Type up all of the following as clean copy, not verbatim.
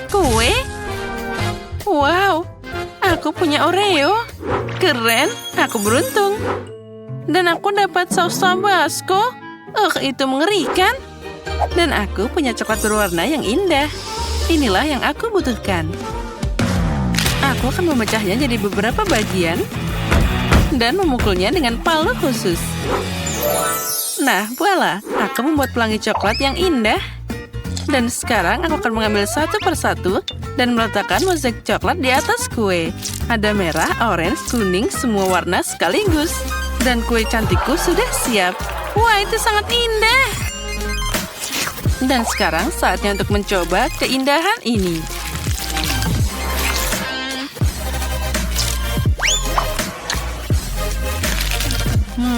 Kue? Wow, aku punya Oreo. Keren, aku beruntung. Dan aku dapat saus Tabasco. Itu mengerikan. Dan aku punya coklat berwarna yang indah. Inilah yang aku butuhkan. Aku akan memecahnya jadi beberapa bagian dan memukulnya dengan palu khusus. Nah, voila, aku membuat pelangi coklat yang indah. Dan sekarang aku akan mengambil satu persatu dan meletakkan mozaik coklat di atas kue. Ada merah, orange, kuning, semua warna sekaligus. Dan kue cantikku sudah siap. Wah, itu sangat indah. Dan sekarang saatnya untuk mencoba keindahan ini.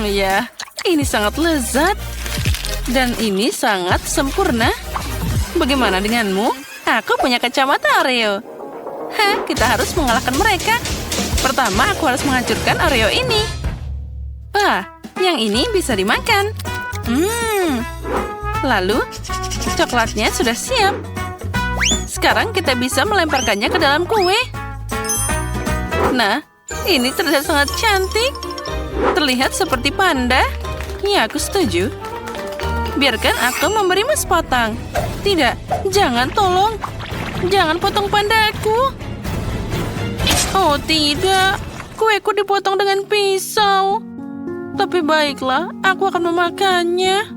Ya, ini sangat lezat. Dan ini sangat sempurna. Bagaimana denganmu? Aku punya kacamata Oreo. Kita harus mengalahkan mereka. Pertama, aku harus menghancurkan Oreo ini. Yang ini bisa dimakan. Lalu, coklatnya sudah siap. Sekarang kita bisa melemparkannya ke dalam kue. Nah, ini terlihat sangat cantik. Terlihat seperti panda. Ya, aku setuju. Biarkan aku memberimu sepotong. Tidak, jangan, tolong. Jangan potong pandaku. Oh, tidak. Kueku dipotong dengan pisau. Tapi baiklah, aku akan memakannya.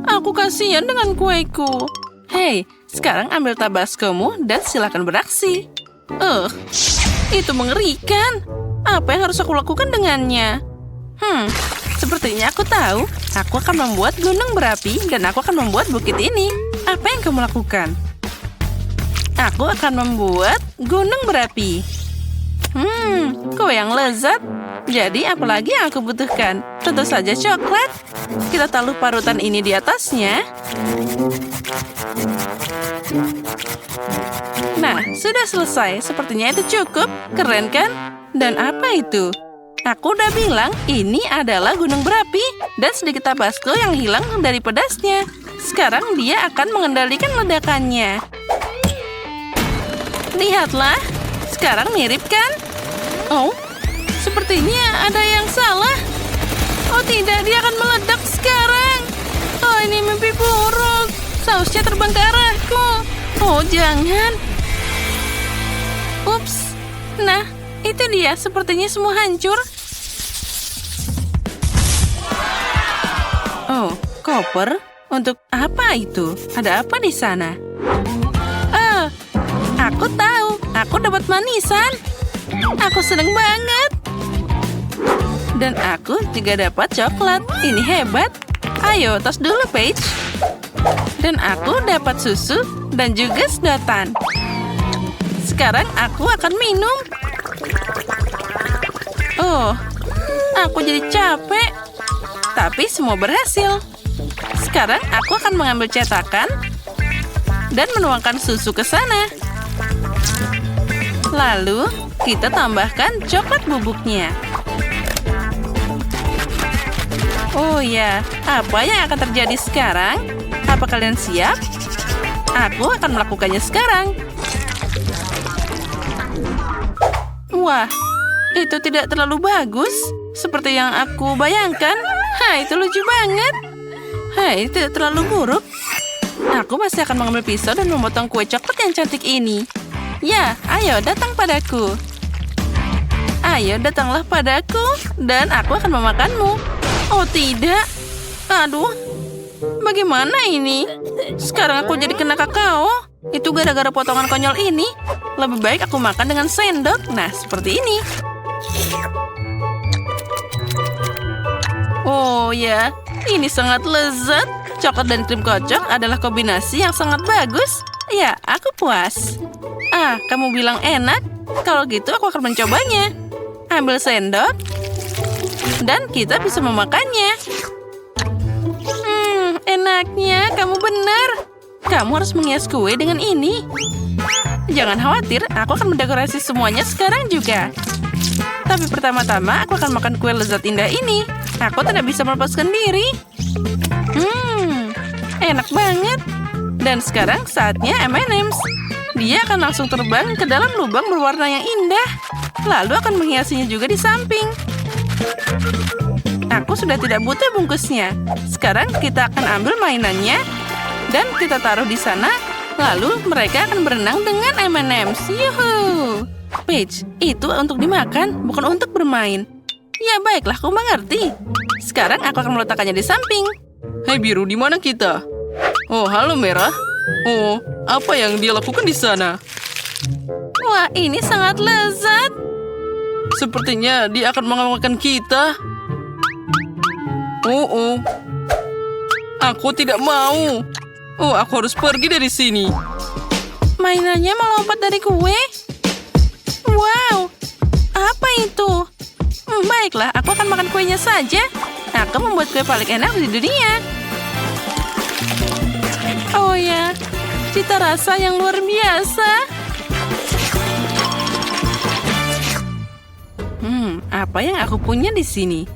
Aku kasihan dengan kueku. Hei, sekarang ambil tabascomu dan silakan beraksi. Itu mengerikan. Apa yang harus aku lakukan dengannya? Sepertinya aku tahu. Aku akan membuat gunung berapi dan aku akan membuat bukit ini. Apa yang kamu lakukan? Aku akan membuat gunung berapi. Kue yang lezat. Jadi apalagi yang aku butuhkan? Tentu saja coklat. Kita taruh parutan ini di atasnya. Nah, sudah selesai. Sepertinya itu cukup. Keren kan? Dan apa itu? Aku udah bilang ini adalah gunung berapi dan sedikit tabasco yang hilang dari pedasnya. Sekarang dia akan mengendalikan ledakannya. Lihatlah, sekarang mirip kan? Oh, sepertinya ada yang salah. Oh tidak, dia akan meledak sekarang. Oh, ini mimpi buruk. Sausnya terbang ke arahku. Oh, jangan. Ups. Nah, itu dia. Sepertinya semua hancur. Oh, koper? Untuk apa itu? Ada apa di sana? Aku tahu. Aku dapat manisan. Aku senang banget. Dan aku juga dapat coklat. Ini hebat. Ayo, tos dulu, Paige. Dan aku dapat susu dan juga sedotan. Sekarang aku akan minum. Oh, aku jadi capek. Tapi semua berhasil. Sekarang aku akan mengambil cetakan dan menuangkan susu ke sana. Lalu, kita tambahkan coklat bubuknya. Oh ya, apa yang akan terjadi sekarang? Apa kalian siap? Aku akan melakukannya sekarang. Wah, itu tidak terlalu bagus. Seperti yang aku bayangkan. Itu lucu banget. Itu tidak terlalu buruk. Aku masih akan mengambil pisau dan memotong kue coklat yang cantik ini. Ya, ayo datang padaku. Ayo datanglah padaku dan aku akan memakanmu. Oh tidak. Aduh, bagaimana ini? Sekarang aku jadi kena kakao. Itu gara-gara potongan konyol ini. Lebih baik aku makan dengan sendok. Nah, seperti ini. Oh ya, ini sangat lezat. Coklat dan krim kocok adalah kombinasi yang sangat bagus. Ya, aku puas. Kamu bilang enak? Kalau gitu aku akan mencobanya. Ambil sendok. Dan kita bisa memakannya. Enaknya, kamu benar. Kamu harus menghias kue dengan ini. Jangan khawatir, aku akan mendekorasi semuanya sekarang juga. Tapi pertama-tama aku akan makan kue lezat indah ini. Aku tidak bisa melepaskan diri. Enak banget. Dan sekarang saatnya M&M's. Dia akan langsung terbang ke dalam lubang berwarna yang indah. Lalu akan menghiasinya juga di samping. Aku sudah tidak butuh bungkusnya. Sekarang kita akan ambil mainannya dan kita taruh di sana. Lalu mereka akan berenang dengan M&M's. Yuhu! Peach, itu untuk dimakan, bukan untuk bermain. Ya baiklah, aku mengerti. Sekarang aku akan meletakkannya di samping. Hai Biru, di mana kita? Oh, halo Merah. Oh, apa yang dia lakukan di sana? Wah, ini sangat lezat. Sepertinya dia akan mengamalkan kita. Oh. Aku tidak mau. Oh, aku harus pergi dari sini. Mainannya melompat dari kue. Wow, apa itu? Baiklah, aku akan makan kuenya saja. Aku membuat kue paling enak di dunia. Oh ya, cita rasa yang luar biasa. Apa yang aku punya di sini?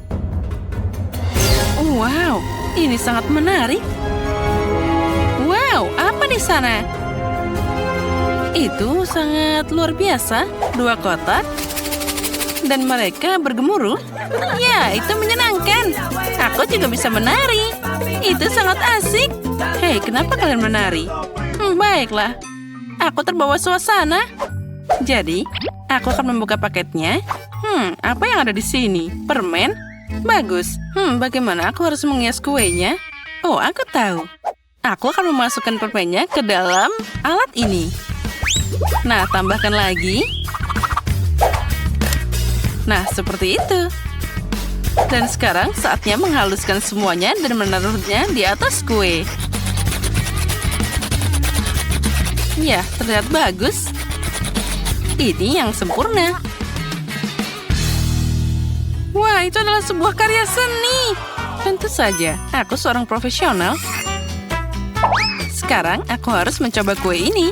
Wow, ini sangat menarik. Wow, apa di sana? Itu sangat luar biasa. 2 kotak. Dan mereka bergemuruh. Ya, itu menyenangkan. Aku juga bisa menari. Itu sangat asik. Hei, kenapa kalian menari? Baiklah. Aku terbawa suasana. Jadi, aku akan membuka paketnya. Apa yang ada di sini? Permen? Bagus. Bagaimana aku harus menghias kuenya? Oh, aku tahu. Aku akan memasukkan permennya ke dalam alat ini. Nah, tambahkan lagi. Nah, seperti itu. Dan sekarang saatnya menghaluskan semuanya dan menaruhnya di atas kue. Ya, terlihat bagus. Ini yang sempurna. Wah, itu adalah sebuah karya seni. Tentu saja, aku seorang profesional. Sekarang aku harus mencoba kue ini.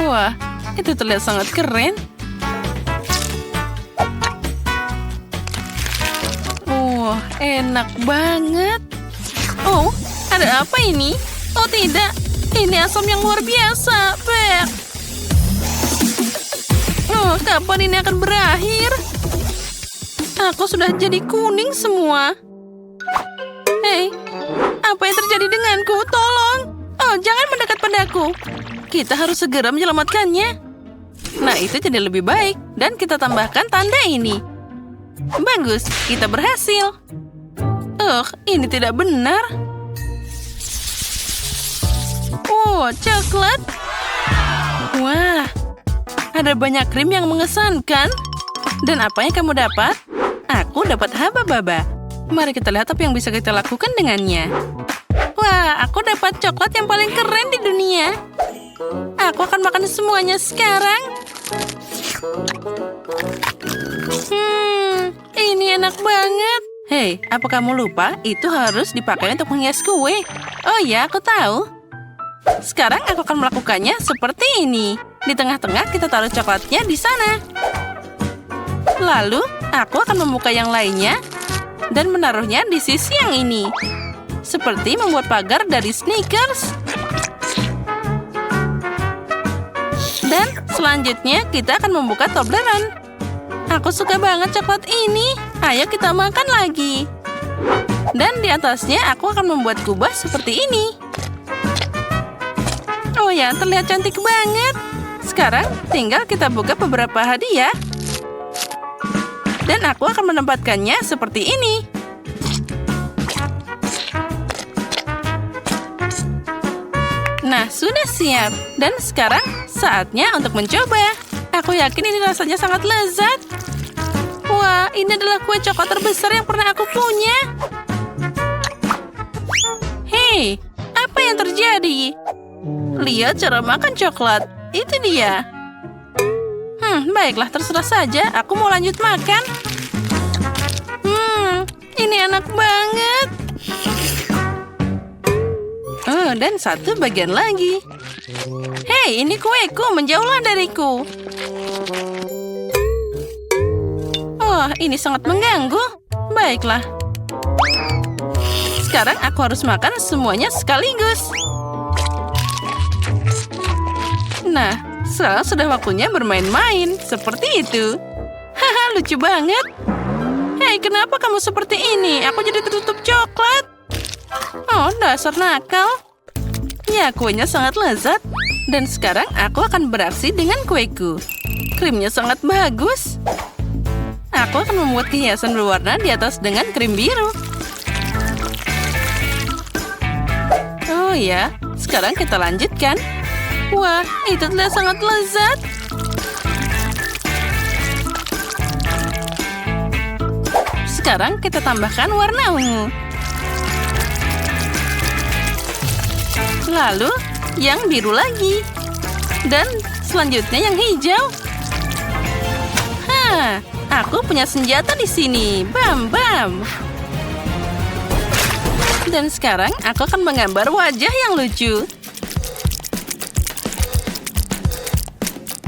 Wah, itu terlihat sangat keren. Wah, enak banget. Oh, ada apa ini? Oh tidak, ini asam yang luar biasa. Bek. Oh, kapan ini akan berakhir? Aku sudah jadi kuning semua. Hei, apa yang terjadi denganku? Tolong. Oh, jangan mendekat padaku. Kita harus segera menyelamatkannya. Nah, itu jadi lebih baik. Dan kita tambahkan tanda ini. Bagus, kita berhasil. Ini tidak benar. Oh, coklat. Wah, ada banyak krim yang mengesankan. Dan apa yang kamu dapat? Aku dapat haba-baba. Mari kita lihat apa yang bisa kita lakukan dengannya. Wah, aku dapat coklat yang paling keren di dunia. Aku akan makan semuanya sekarang. Ini enak banget. Hei, apa kamu lupa? Itu harus dipakai untuk menghias kue. Oh ya, aku tahu. Sekarang aku akan melakukannya seperti ini. Di tengah-tengah kita taruh coklatnya di sana. Lalu, aku akan membuka yang lainnya dan menaruhnya di sisi yang ini. Seperti membuat pagar dari Snickers. Dan selanjutnya kita akan membuka Toblerone. Aku suka banget coklat ini. Ayo kita makan lagi. Dan di atasnya aku akan membuat kubah seperti ini. Oh ya, terlihat cantik banget. Sekarang tinggal kita buka beberapa hadiah. Dan aku akan menempatkannya seperti ini. Nah, sudah siap. Dan sekarang saatnya untuk mencoba. Aku yakin ini rasanya sangat lezat. Wah, ini adalah kue coklat terbesar yang pernah aku punya. Hei, apa yang terjadi? Lihat cara makan coklat. Itu dia. Baiklah, terserah saja. Aku mau lanjut makan. Ini enak banget. Oh, dan satu bagian lagi. Hei, ini kueku. Menjauhlah dariku. Oh, ini sangat mengganggu. Baiklah. Sekarang aku harus makan semuanya sekaligus. Nah, sekarang sudah waktunya bermain-main. Seperti itu. Haha, lucu banget. Hei, kenapa kamu seperti ini? Aku jadi tertutup coklat. Oh, dasar nakal. Ya, kuenya sangat lezat. Dan sekarang aku akan beraksi dengan kueku. Krimnya sangat bagus. Aku akan membuat hiasan berwarna di atas dengan krim biru. Oh ya, sekarang kita lanjutkan. Wah, itu terlihat sangat lezat. Sekarang kita tambahkan warna ungu. Lalu, yang biru lagi. Dan selanjutnya yang hijau. Hah, aku punya senjata di sini. Bam, bam. Dan sekarang aku akan menggambar wajah yang lucu.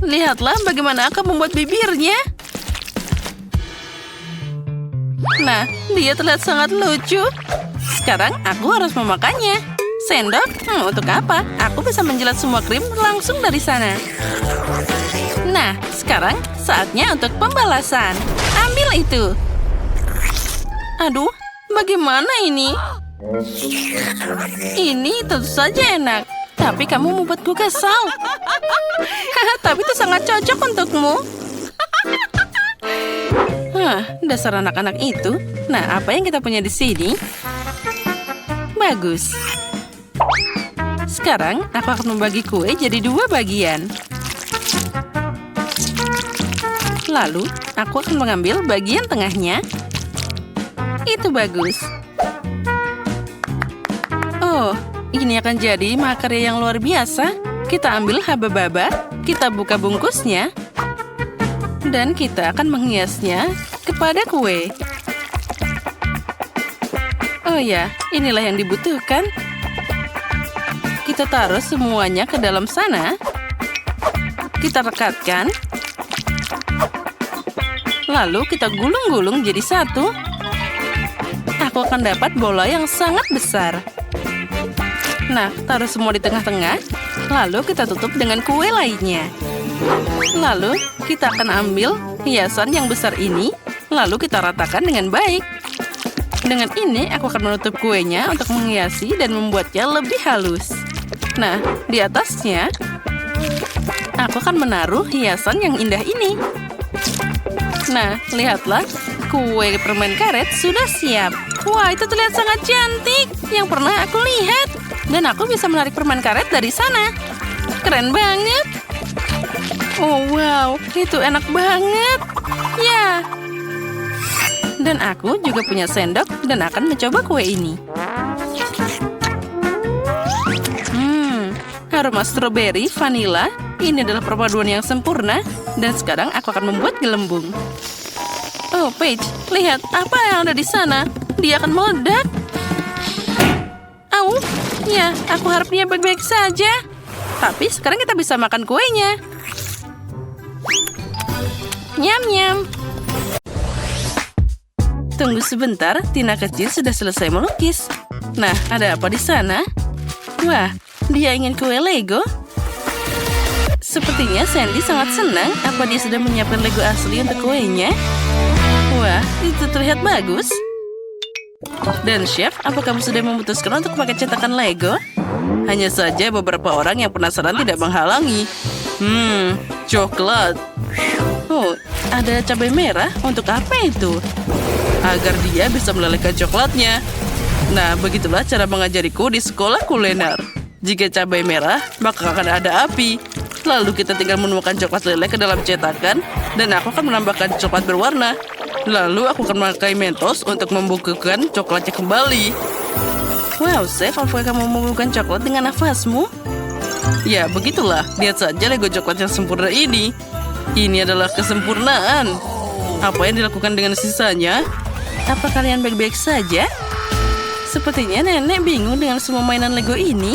Lihatlah bagaimana aku membuat bibirnya. Nah, dia terlihat sangat lucu. Sekarang aku harus memakannya. Sendok? Untuk apa? Aku bisa menjilat semua krim langsung dari sana. Nah, sekarang saatnya untuk pembalasan. Ambil itu. Aduh, bagaimana ini? Ini tentu saja enak. Tapi kamu membuatku kesal. Tapi itu sangat cocok untukmu. Dasar anak-anak itu. Nah, apa yang kita punya di sini? Bagus. Sekarang, aku akan membagi kue jadi 2 bagian. Lalu, aku akan mengambil bagian tengahnya. Itu bagus. Oh, ini akan jadi makarya yang luar biasa. Kita ambil haba-baba, kita buka bungkusnya, dan kita akan menghiasnya kepada kue. Oh ya, inilah yang dibutuhkan. Kita taruh semuanya ke dalam sana. Kita rekatkan. Lalu kita gulung-gulung jadi satu. Aku akan dapat bola yang sangat besar. Nah, taruh semua di tengah-tengah. Lalu kita tutup dengan kue lainnya. Lalu kita akan ambil hiasan yang besar ini. Lalu kita ratakan dengan baik. Dengan ini aku akan menutup kuenya untuk menghiasi dan membuatnya lebih halus. Nah, di atasnya aku akan menaruh hiasan yang indah ini. Nah, lihatlah, kue permen karet sudah siap. Wah, itu terlihat sangat cantik yang pernah aku lihat. Dan aku bisa menarik permen karet dari sana. Keren banget. Oh, wow, itu enak banget. Ya. Dan aku juga punya sendok dan akan mencoba kue ini. Aroma stroberi, vanila, ini adalah perpaduan yang sempurna. Dan sekarang aku akan membuat gelembung. Oh, Paige, lihat apa yang ada di sana. Dia akan meledak. Au, ya, aku harap dia baik-baik saja. Tapi sekarang kita bisa makan kuenya. Nyam-nyam. Tunggu sebentar, Tina kecil sudah selesai melukis. Nah, ada apa di sana? Wah, dia ingin kue Lego? Sepertinya Sandy sangat senang. Apa dia sudah menyiapkan Lego asli untuk kuenya? Wah, itu terlihat bagus. Dan Chef, apa kamu sudah memutuskan untuk pakai cetakan Lego? Hanya saja beberapa orang yang penasaran tidak menghalangi. Coklat. Oh, ada cabai merah. Untuk apa itu? Agar dia bisa melelehkan coklatnya. Nah, begitulah cara mengajariku di sekolah kuliner. Jika cabai merah, maka akan ada api. Lalu kita tinggal menuangkan coklat leleh ke dalam cetakan, dan aku akan menambahkan coklat berwarna. Lalu aku akan memakai mentos untuk membukukan coklatnya kembali. Wow, Chef, apakah kamu membukukan coklat dengan nafasmu? Ya, begitulah. Lihat saja Lego coklat yang sempurna ini. Ini adalah kesempurnaan. Apa yang dilakukan dengan sisanya? Apa kalian baik-baik saja? Sepertinya nenek bingung dengan semua mainan Lego ini.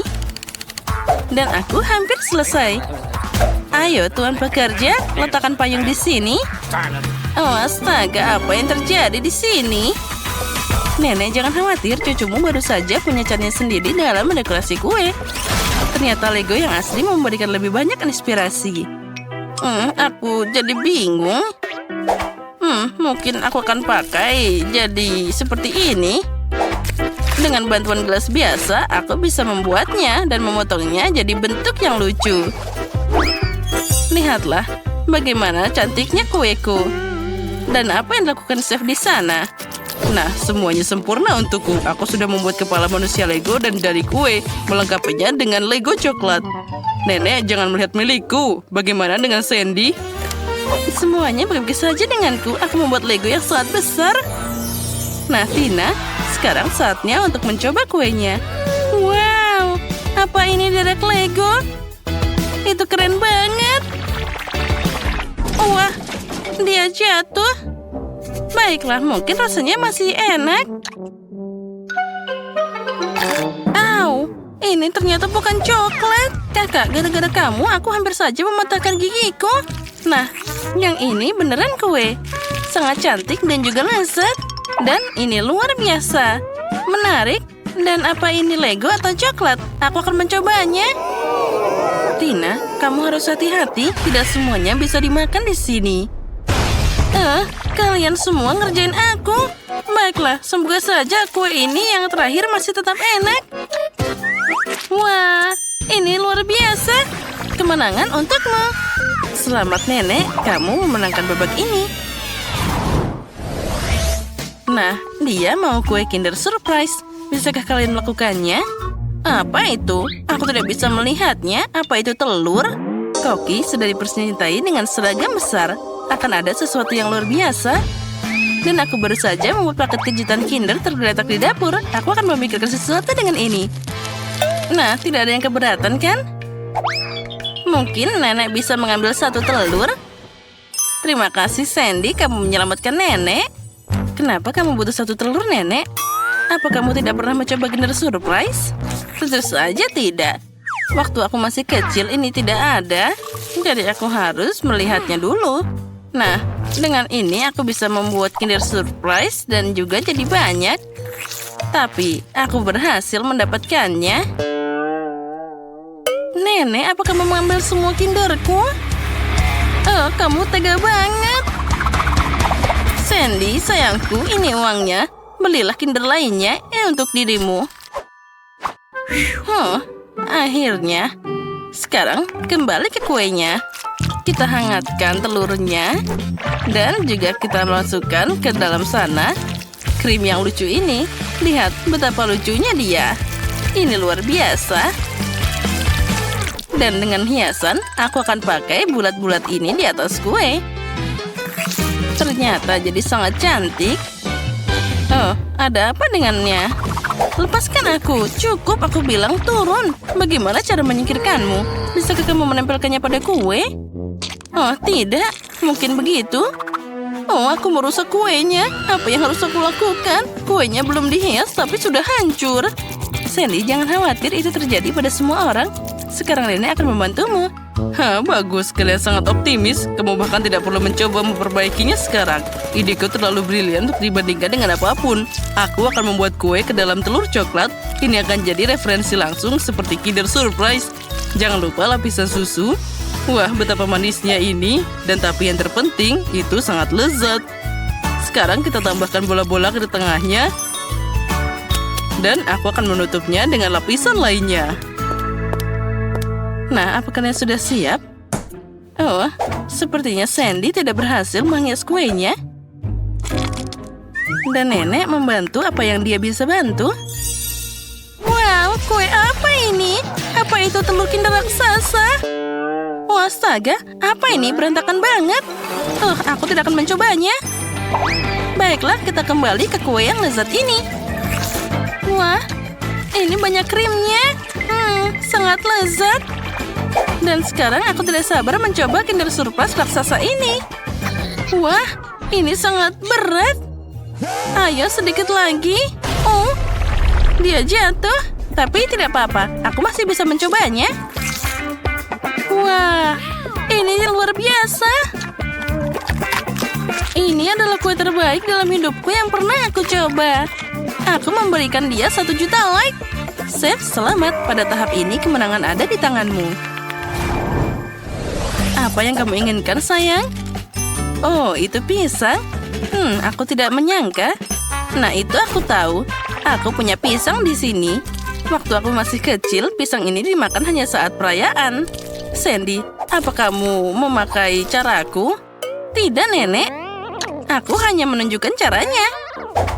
Dan aku hampir selesai. Ayo, tuan pekerja, letakkan payung di sini. Oh, astaga, apa yang terjadi di sini? Nenek, jangan khawatir, cucumu baru saja punya caranya sendiri dalam mendekorasi kue. Ternyata Lego yang asli memberikan lebih banyak inspirasi. Aku jadi bingung. Mungkin aku akan pakai jadi seperti ini. Dengan bantuan gelas biasa, aku bisa membuatnya dan memotongnya jadi bentuk yang lucu. Lihatlah, bagaimana cantiknya kueku. Dan apa yang dilakukan chef di sana? Nah, semuanya sempurna untukku. Aku sudah membuat kepala manusia Lego dan jari kue, melengkapinya dengan Lego coklat. Nenek, jangan melihat milikku. Bagaimana dengan Sandy? Semuanya baik-baik saja denganku. Aku membuat Lego yang sangat besar. Nah, Tina, sekarang saatnya untuk mencoba kuenya. Wow, apa ini derek Lego? Itu keren banget. Wah, dia jatuh. Baiklah, mungkin rasanya masih enak. Au, ini ternyata bukan coklat. Kakak, gara-gara kamu aku hampir saja mematahkan gigiku. Nah, yang ini beneran kue. Sangat cantik dan juga lezat. Dan ini luar biasa. Menarik. Dan apa ini Lego atau coklat? Aku akan mencobanya. Tina, kamu harus hati-hati. Tidak semuanya bisa dimakan di sini. Kalian semua ngerjain aku. Baiklah, semoga saja kue ini yang terakhir masih tetap enak. Wah, ini luar biasa. Kemenangan untukmu. Selamat Nenek, kamu memenangkan babak ini. Nah, dia mau kue Kinder Surprise. Bisakah kalian melakukannya? Apa itu? Aku tidak bisa melihatnya. Apa itu telur? Koki sudah dipersenjatai dengan seragam besar. Akan ada sesuatu yang luar biasa. Dan aku baru saja membuat paket kejutan Kinder tergeletak di dapur. Aku akan memikirkan sesuatu dengan ini. Nah, tidak ada yang keberatan kan? Mungkin Nenek bisa mengambil satu telur. Terima kasih Sandy, kamu menyelamatkan Nenek. Kenapa kamu butuh satu telur, Nenek? Apa kamu tidak pernah mencoba Kinder Surprise? Tentu saja tidak. Waktu aku masih kecil ini tidak ada. Jadi aku harus melihatnya dulu. Nah, dengan ini aku bisa membuat Kinder Surprise dan juga jadi banyak. Tapi, aku berhasil mendapatkannya. Nenek, apa kamu mengambil semua Kinderku? Oh, kamu tega banget. Sandy, sayangku, ini uangnya. Belilah Kinder lainnya untuk dirimu. Akhirnya. Sekarang, kembali ke kuenya. Kita hangatkan telurnya. Dan juga kita masukkan ke dalam sana krim yang lucu ini. Lihat betapa lucunya dia. Ini luar biasa. Dan dengan hiasan, aku akan pakai bulat-bulat ini di atas kue. Ternyata jadi sangat cantik. Oh, ada apa dengannya? Lepaskan aku. Cukup aku bilang turun. Bagaimana cara menyingkirkanmu? Bisakah kamu menempelkannya pada kue? Oh, tidak. Mungkin begitu. Oh, aku merusak kuenya. Apa yang harus aku lakukan? Kuenya belum dihias, tapi sudah hancur. Sandy, jangan khawatir. Itu terjadi pada semua orang. Sekarang Nenek akan membantumu. Bagus. Kalian sangat optimis. Kamu bahkan tidak perlu mencoba memperbaikinya sekarang. Ideku terlalu brilian untuk dibandingkan dengan apapun. Aku akan membuat kue ke dalam telur coklat. Ini akan jadi referensi langsung seperti Kinder Surprise. Jangan lupa lapisan susu. Wah, betapa manisnya ini. Dan tapi yang terpenting, itu sangat lezat. Sekarang kita tambahkan bola-bola ke tengahnya. Dan aku akan menutupnya dengan lapisan lainnya. Nah, apakah kalian sudah siap? Oh, sepertinya Sandy tidak berhasil menghias kuenya. Dan Nenek membantu apa yang dia bisa bantu. Wow, kue apa ini? Apa itu telur Kinder raksasa? Oh, astaga, apa ini? Berantakan banget. Aku tidak akan mencobanya. Baiklah, kita kembali ke kue yang lezat ini. Wah, ini banyak krimnya. Sangat lezat. Dan sekarang aku tidak sabar mencoba Kinder Surprise raksasa ini. Wah, ini sangat berat. Ayo sedikit lagi. Oh, dia jatuh. Tapi tidak apa-apa, aku masih bisa mencobanya. Wah, ini luar biasa. Ini adalah kue terbaik dalam hidupku yang pernah aku coba. Aku memberikan dia 1 juta like. Chef, selamat. Pada tahap ini kemenangan ada di tanganmu. Apa yang kamu inginkan, sayang? Oh, itu pisang? Aku tidak menyangka. Nah, itu aku tahu. Aku punya pisang di sini. Waktu aku masih kecil, pisang ini dimakan hanya saat perayaan. Sandy, apa kamu memakai caraku? Tidak, Nenek. Aku hanya menunjukkan caranya.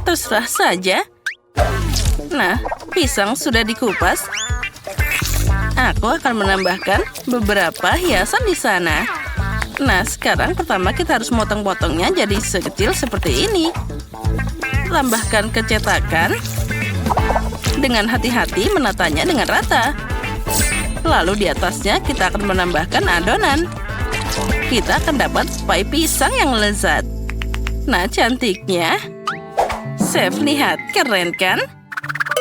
Terserah saja. Nah, pisang sudah dikupas. Aku akan menambahkan beberapa hiasan di sana. Nah, sekarang pertama kita harus motong-potongnya jadi sekecil seperti ini. Tambahkan kecetakan. Dengan hati-hati menatanya dengan rata. Lalu di atasnya kita akan menambahkan adonan. Kita akan dapat pie pisang yang lezat. Nah, cantiknya. Chef, lihat. Keren kan?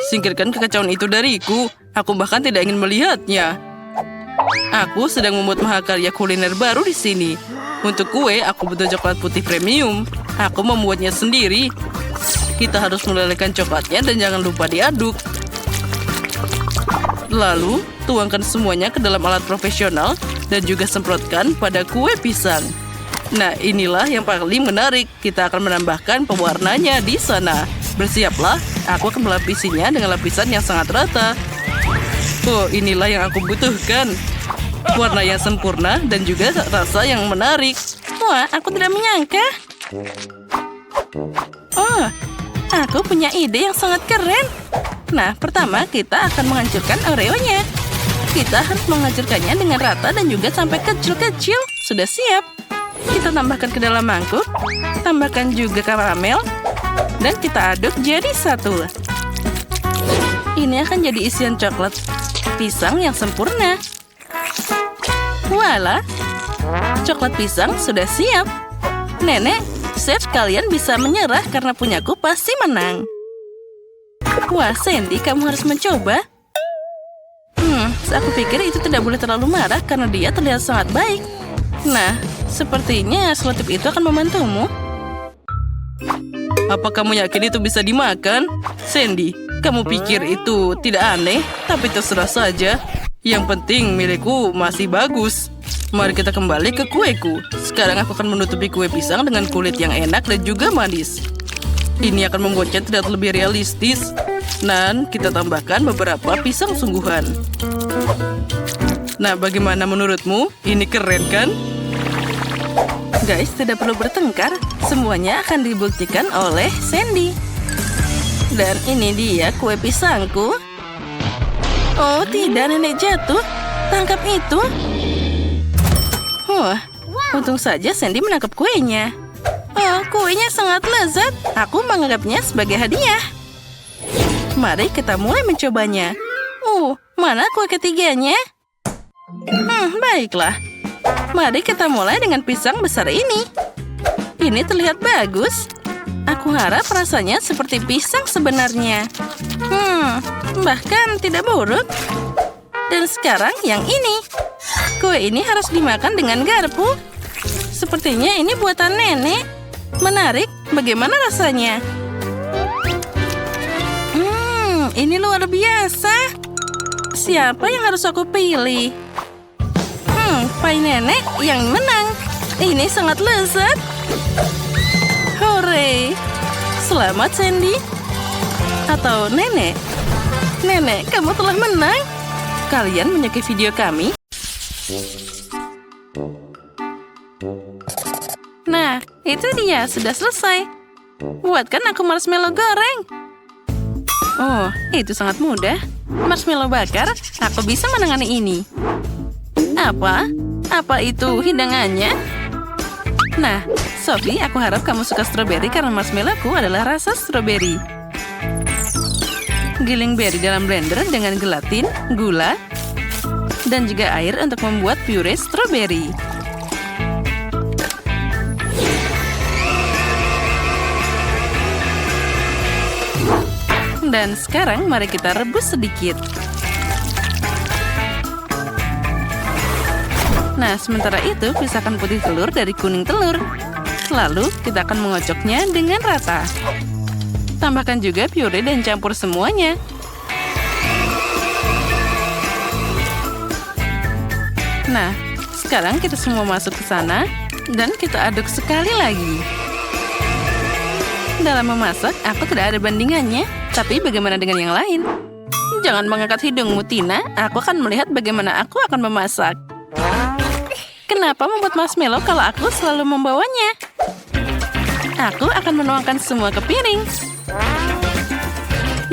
Singkirkan kekacauan itu dariku. Aku bahkan tidak ingin melihatnya. Aku sedang membuat mahakarya kuliner baru di sini. Untuk kue, aku butuh coklat putih premium. Aku membuatnya sendiri. Kita harus melelehkan coklatnya dan jangan lupa diaduk. Lalu, tuangkan semuanya ke dalam alat profesional dan juga semprotkan pada kue pisang. Nah, inilah yang paling menarik. Kita akan menambahkan pewarnanya di sana. Bersiaplah, aku akan melapisinya dengan lapisan yang sangat rata. Oh, inilah yang aku butuhkan. Warna yang sempurna dan juga rasa yang menarik. Wah, aku tidak menyangka. Oh, aku punya ide yang sangat keren. Nah, pertama kita akan menghancurkan Oreo-nya. Kita harus menghancurkannya dengan rata dan juga sampai kecil-kecil. Sudah siap. Kita tambahkan ke dalam mangkuk. Tambahkan juga karamel. Dan kita aduk jadi satu. Ini akan jadi isian coklat pisang yang sempurna. Voila, coklat pisang sudah siap. Nenek, chef, kalian bisa menyerah karena punyaku pasti menang. Wah, Sandy, kamu harus mencoba. Aku pikir itu tidak boleh terlalu marah karena dia terlihat sangat baik. Nah, sepertinya selotip itu akan membantumu. Apa kamu yakin itu bisa dimakan? Sandy, kamu pikir itu tidak aneh? Tapi terserah saja. Yang penting milikku masih bagus. Mari kita kembali ke kueku. Sekarang aku akan menutupi kue pisang dengan kulit yang enak dan juga manis. Ini akan membuatnya terlihat lebih realistis. Dan kita tambahkan beberapa pisang sungguhan. Nah, bagaimana menurutmu? Ini keren kan? Guys, tidak perlu bertengkar. Semuanya akan dibuktikan oleh Sandy. Dan ini dia kue pisangku. Oh, tidak, nenek jatuh. Tangkap itu. Wah, untung saja Sandy menangkap kuenya. Oh, kuenya sangat lezat. Aku menganggapnya sebagai hadiah. Mari kita mulai mencobanya. Mana kue ketiganya? Baiklah. Mari kita mulai dengan pisang besar ini. Ini terlihat bagus. Aku harap rasanya seperti pisang sebenarnya. Bahkan tidak buruk. Dan sekarang yang ini. Kue ini harus dimakan dengan garpu. Sepertinya ini buatan nenek. Menarik, bagaimana rasanya? Ini luar biasa. Siapa yang harus aku pilih? Pie nenek yang menang. Ini sangat lezat. Hore! Selamat, Sandy. Atau nenek? Nenek, kamu telah menang. Kalian menyukai video kami? Nah, itu dia. Sudah selesai. Buatkan aku marshmallow goreng. Oh, itu sangat mudah. Marshmallow bakar, aku bisa menangani ini. Apa? Apa itu hidangannya? Nah, Sophie, aku harap kamu suka stroberi karena marshmallowku adalah rasa stroberi. Giling berry dalam blender dengan gelatin, gula, dan juga air untuk membuat puree stroberi. Dan sekarang mari kita rebus sedikit. Nah, sementara itu pisahkan putih telur dari kuning telur. Lalu kita akan mengocoknya dengan rata. Tambahkan juga puree dan campur semuanya. Nah, sekarang kita semua masuk ke sana dan kita aduk sekali lagi. Dalam memasak, aku tidak ada bandingannya. Tapi bagaimana dengan yang lain? Jangan mengangkat hidungmu, Tina. Aku akan melihat bagaimana aku akan memasak. Kenapa membuat marshmallow kalau aku selalu membawanya? Aku akan menuangkan semua ke piring.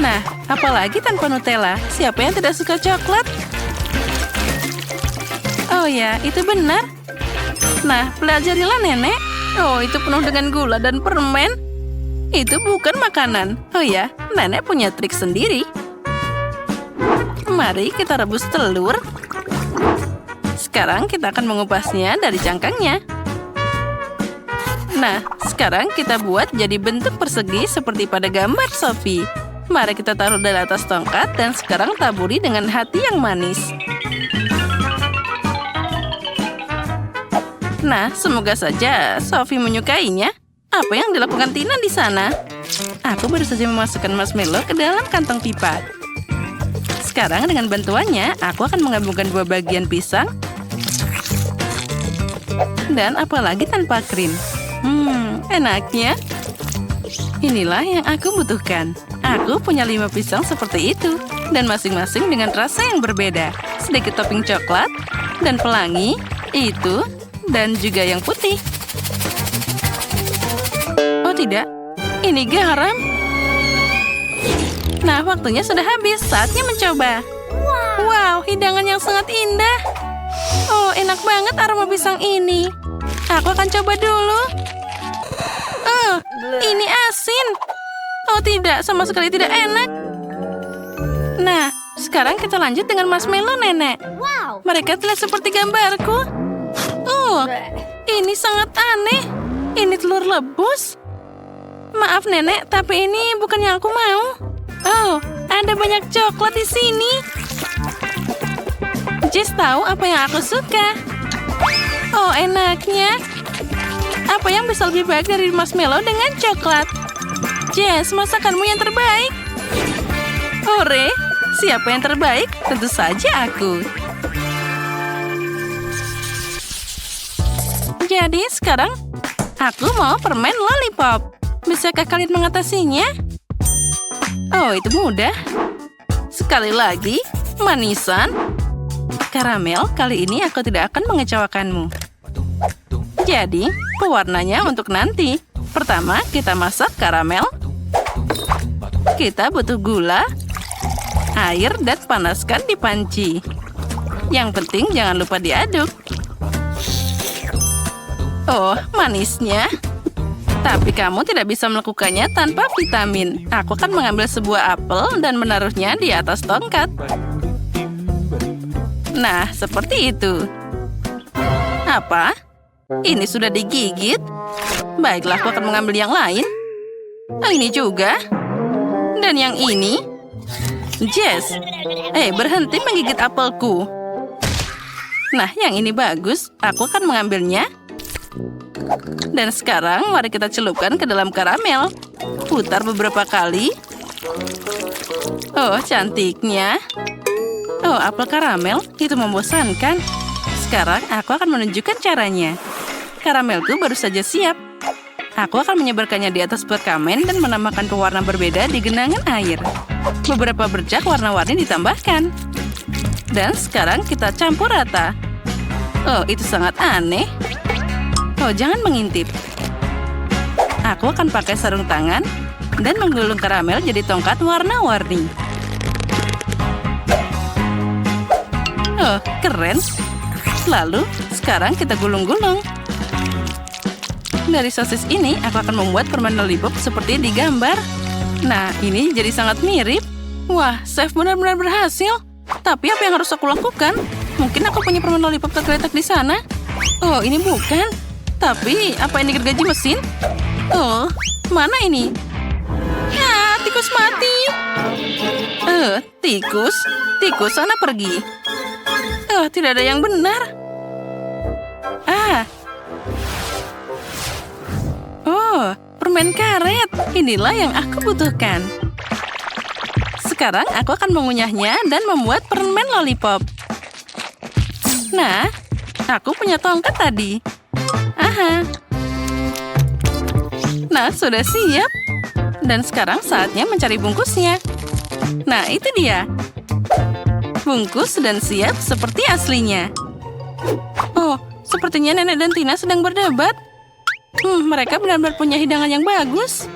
Nah, apalagi tanpa Nutella? Siapa yang tidak suka coklat? Oh ya, itu benar. Nah, pelajarilah nenek. Oh, itu penuh dengan gula dan permen. Itu bukan makanan. Oh ya, nenek punya trik sendiri. Mari kita rebus telur. Sekarang kita akan mengupasnya dari cangkangnya. Nah, sekarang kita buat jadi bentuk persegi seperti pada gambar Sophie. Mari kita taruh dari atas tongkat dan sekarang taburi dengan hati yang manis. Nah, semoga saja Sophie menyukainya. Apa yang dilakukan Tina di sana? Aku baru saja memasukkan marshmallow ke dalam kantong pipa. Sekarang dengan bantuannya, aku akan menggabungkan dua bagian pisang. Dan apalagi tanpa krim. Enaknya. Inilah yang aku butuhkan. Aku punya 5 pisang seperti itu. Dan masing-masing dengan rasa yang berbeda. Sedikit topping coklat dan pelangi, itu, dan juga yang putih. Oh tidak, ini garam. Nah, waktunya sudah habis. Saatnya mencoba. Wow, hidangan yang sangat indah. Oh, enak banget aroma pisang ini. Aku akan coba dulu. Oh, ini asin. Oh tidak, sama sekali tidak enak. Nah, sekarang kita lanjut dengan marshmallow nenek. Mereka tidak seperti gambarku. Oh, ini sangat aneh. Ini telur lebus. Maaf nenek, tapi ini bukan yang aku mau. Oh, ada banyak coklat di sini. Jess tahu apa yang aku suka. Oh, enaknya. Apa yang bisa lebih baik dari marshmallow dengan coklat? Jess, masakanmu yang terbaik. Hore, siapa yang terbaik? Tentu saja aku. Jadi sekarang aku mau permen lollipop. Bisakah kalian mengatasinya? Oh, itu mudah. Sekali lagi, manisan. Karamel, kali ini aku tidak akan mengecewakanmu. Jadi, pewarnanya untuk nanti. Pertama, kita masak karamel. Kita butuh gula, air, dan panaskan di panci. Yang penting jangan lupa diaduk. Oh, manisnya. Tapi kamu tidak bisa melakukannya tanpa vitamin. Aku akan mengambil sebuah apel dan menaruhnya di atas tongkat. Nah, seperti itu. Apa? Ini sudah digigit? Baiklah, aku akan mengambil yang lain. Oh, ini juga. Dan yang ini. Jess, berhenti menggigit apelku. Nah, yang ini bagus. Aku akan mengambilnya. Dan sekarang mari kita celupkan ke dalam karamel. Putar beberapa kali. Oh, cantiknya. Oh, apel karamel itu membosankan. Sekarang aku akan menunjukkan caranya. Karamelku baru saja siap. Aku akan menyebarkannya di atas perkamen dan menambahkan pewarna berbeda di genangan air. Beberapa bercak warna-warni ditambahkan. Dan sekarang kita campur rata. Oh, itu sangat aneh. Oh, jangan mengintip. Aku akan pakai sarung tangan dan menggulung karamel jadi tongkat warna-warni. Oh, keren. Lalu, sekarang kita gulung-gulung. Dari sosis ini, aku akan membuat permen lollipop seperti di gambar. Nah, ini jadi sangat mirip. Wah, chef benar-benar berhasil. Tapi apa yang harus aku lakukan? Mungkin aku punya permen lollipop tergeletak di sana. Oh, ini bukan. Tapi, apa ini gergaji mesin? Oh, mana ini? Ya, tikus mati. Tikus? Tikus, sana pergi. Tidak ada yang benar. Oh, permen karet. Inilah yang aku butuhkan. Sekarang aku akan mengunyahnya dan membuat permen lollipop. Nah, aku punya tongkat tadi. Aha. Nah, sudah siap. Dan sekarang saatnya mencari bungkusnya. Nah, itu dia. Bungkus dan siap seperti aslinya. Oh, sepertinya Nenek dan Tina sedang berdebat. Mereka benar-benar punya hidangan yang bagus.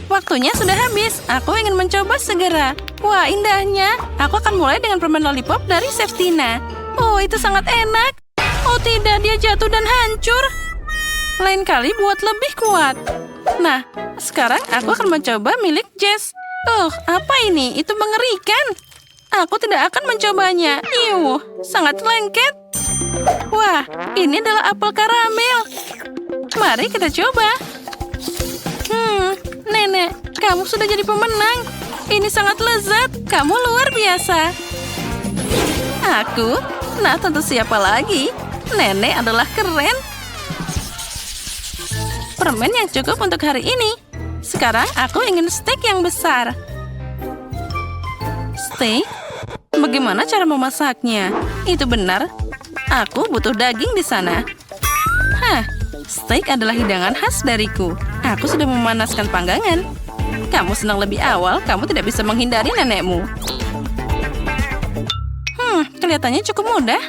Waktunya sudah habis. Aku ingin mencoba segera. Wah, indahnya. Aku akan mulai dengan permen lollipop dari Chef Tina. Oh, itu sangat enak. Oh tidak, dia jatuh dan hancur. Lain kali buat lebih kuat. Nah, sekarang aku akan mencoba milik Jess. Oh, apa ini? Itu mengerikan. Aku tidak akan mencobanya. Sangat lengket. Wah, ini adalah apel karamel. Mari kita coba. Nenek, kamu sudah jadi pemenang. Ini sangat lezat. Kamu luar biasa. Aku? Nah, tentu siapa lagi? Nenek adalah keren. Permen yang cukup untuk hari ini. Sekarang aku ingin steak yang besar. Steak? Bagaimana cara memasaknya? Itu benar. Aku butuh daging di sana. Steak adalah hidangan khas dariku. Aku sudah memanaskan panggangan. Kamu senang lebih awal, kamu tidak bisa menghindari nenekmu. Kelihatannya cukup mudah.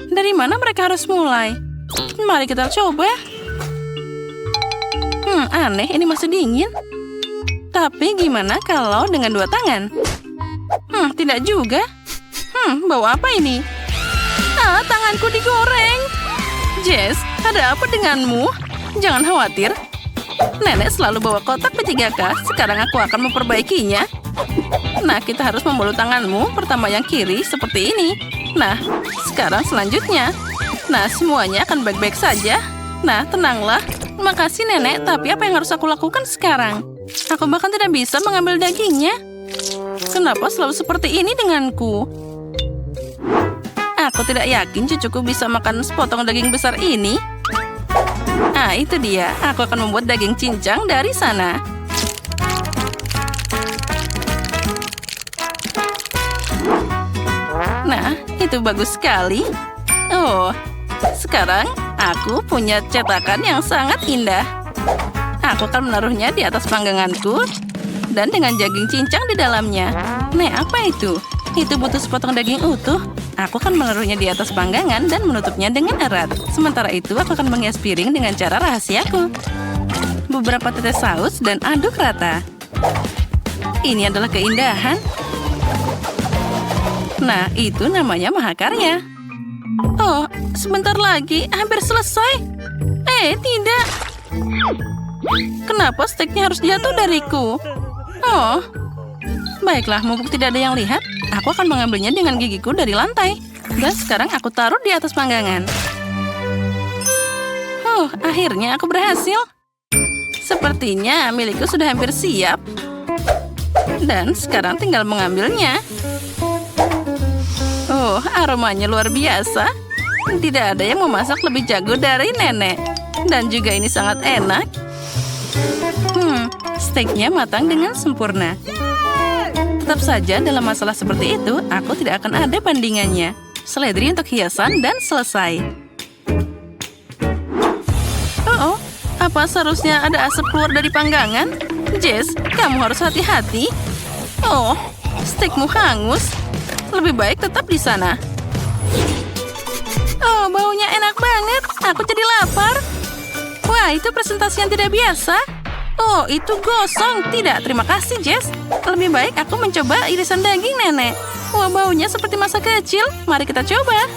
Dari mana mereka harus mulai? Mari kita coba. Aneh, ini masih dingin. Tapi gimana kalau dengan 2 tangan? Tidak juga. Bau apa ini? Tanganku digoreng. Jess, ada apa denganmu? Jangan khawatir. Nenek selalu bawa kotak P3K. Sekarang aku akan memperbaikinya. Nah, kita harus memulut tanganmu. Pertama yang kiri, seperti ini. Nah, sekarang selanjutnya. Nah, semuanya akan baik-baik saja. Nah, tenanglah. Makasih, Nenek. Tapi apa yang harus aku lakukan sekarang? Aku bahkan tidak bisa mengambil dagingnya. Kenapa selalu seperti ini denganku? Aku tidak yakin cucuku bisa makan sepotong daging besar ini. Itu dia. Aku akan membuat daging cincang dari sana. Nah, itu bagus sekali. Oh, sekarang aku punya cetakan yang sangat indah. Aku akan menaruhnya di atas pangganganku dan dengan daging cincang di dalamnya. Nah, apa itu? Itu butuh sepotong daging utuh. Aku akan menaruhnya di atas panggangan dan menutupnya dengan erat. Sementara itu, aku akan menghias piring dengan cara rahasiaku. Beberapa tetes saus dan aduk rata. Ini adalah keindahan. Nah, itu namanya mahakarya. Oh, sebentar lagi. Hampir selesai. Tidak. Kenapa steaknya harus jatuh dariku? Oh, baiklah, mumpung tidak ada yang lihat. Aku akan mengambilnya dengan gigiku dari lantai. Dan sekarang aku taruh di atas panggangan. Akhirnya aku berhasil. Sepertinya milikku sudah hampir siap. Dan sekarang tinggal mengambilnya. Oh, aromanya luar biasa. Tidak ada yang memasak lebih jago dari nenek. Dan juga ini sangat enak. Steaknya matang dengan sempurna. Tetap saja dalam masalah seperti itu, aku tidak akan ada bandingannya. Seledri untuk hiasan dan selesai. Oh, apa seharusnya ada asap keluar dari panggangan? Jess, kamu harus hati-hati. Oh, steakmu hangus. Lebih baik tetap di sana. Oh, baunya enak banget. Aku jadi lapar. Wah, itu presentasi yang tidak biasa. Oh, itu gosong. Tidak, terima kasih, Jess. Lebih baik aku mencoba irisan daging nenek. Wah, baunya seperti masa kecil. Mari kita coba.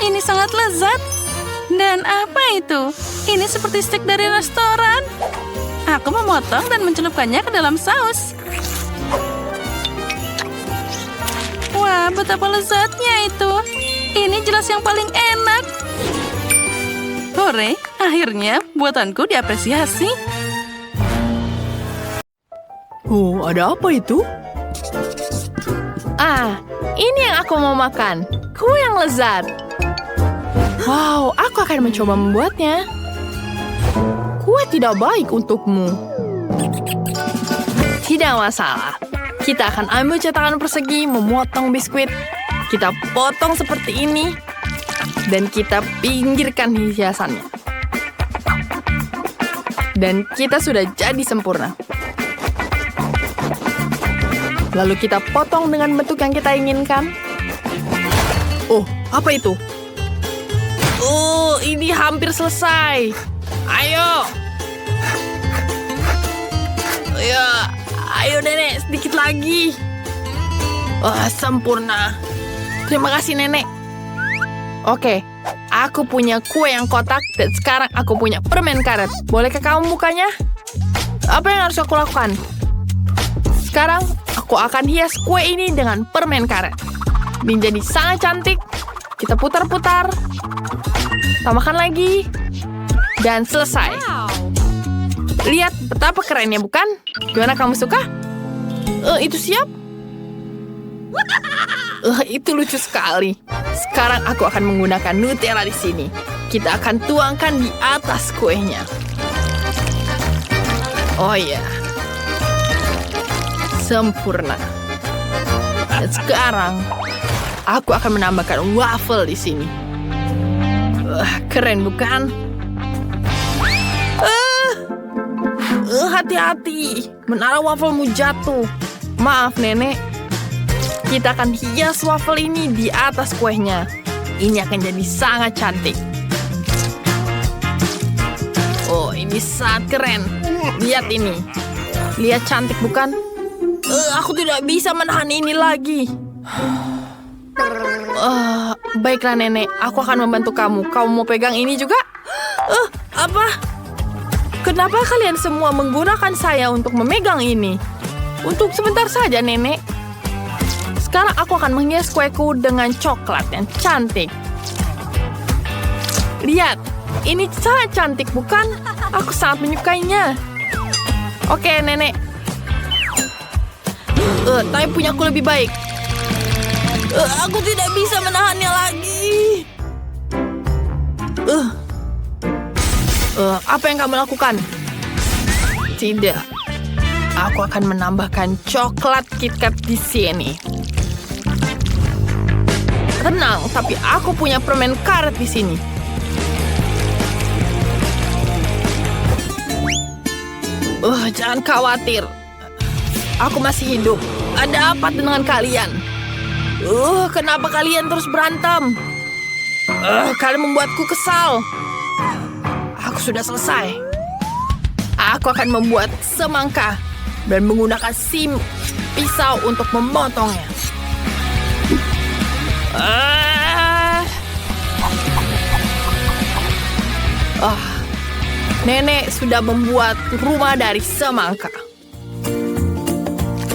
Ini sangat lezat. Dan apa itu? Ini seperti steak dari restoran. Aku memotong dan mencelupkannya ke dalam saus. Wah, betapa lezatnya itu. Ini jelas yang paling enak. Hore, akhirnya buatanku diapresiasi. Oh, ada apa itu? Ini yang aku mau makan. Kue yang lezat. Wow, aku akan mencoba membuatnya. Kue tidak baik untukmu. Tidak masalah. Kita akan ambil cetakan persegi, memotong biskuit. Kita potong seperti ini. Dan kita pinggirkan hiasannya. Dan kita sudah jadi sempurna. Lalu kita potong dengan bentuk yang kita inginkan. Oh, apa itu? Oh, ini hampir selesai. Ayo. Ya, ayo nenek, sedikit lagi. Wah, sempurna. Terima kasih nenek. Oke, aku punya kue yang kotak dan sekarang aku punya permen karet. Bolehkah kamu bukanya? Apa yang harus aku lakukan? Sekarang aku akan hias kue ini dengan permen karet. Ini jadi sangat cantik. Kita putar-putar. Tambahkan lagi. Dan selesai. Lihat betapa kerennya, bukan? Gimana, kamu suka? Itu siap? Itu lucu sekali. Sekarang aku akan menggunakan Nutella di sini. Kita akan tuangkan di atas kuenya. Oh iya. Sempurna. Dan sekarang aku akan menambahkan waffle di sini. Keren, bukan? Hati-hati, menara wafelmu jatuh. Maaf, nenek. Kita akan hias waffle ini di atas kuenya. Ini akan jadi sangat cantik. Oh, ini sangat keren. Lihat ini. Lihat cantik, bukan? Aku tidak bisa menahan ini lagi. Baiklah, nenek. Aku akan membantu kamu. Kamu mau pegang ini juga? Apa? Kenapa kalian semua menggunakan saya untuk memegang ini? Untuk sebentar saja, nenek. Sekarang aku akan menghias kueku dengan coklat yang cantik. Lihat, ini sangat cantik, bukan? Aku sangat menyukainya. Oke, nenek. Tapi punya aku lebih baik. Aku tidak bisa menahannya lagi. Apa yang kamu lakukan? Tidak. Aku akan menambahkan coklat KitKat di sini. Tenang, tapi aku punya permen karet di sini. Jangan khawatir. Aku masih hidup. Ada apa dengan kalian? Kenapa kalian terus berantem? Kalian membuatku kesal. Aku sudah selesai. Aku akan membuat semangka dan menggunakan pisau untuk memotongnya. Nenek sudah membuat rumah dari semangka.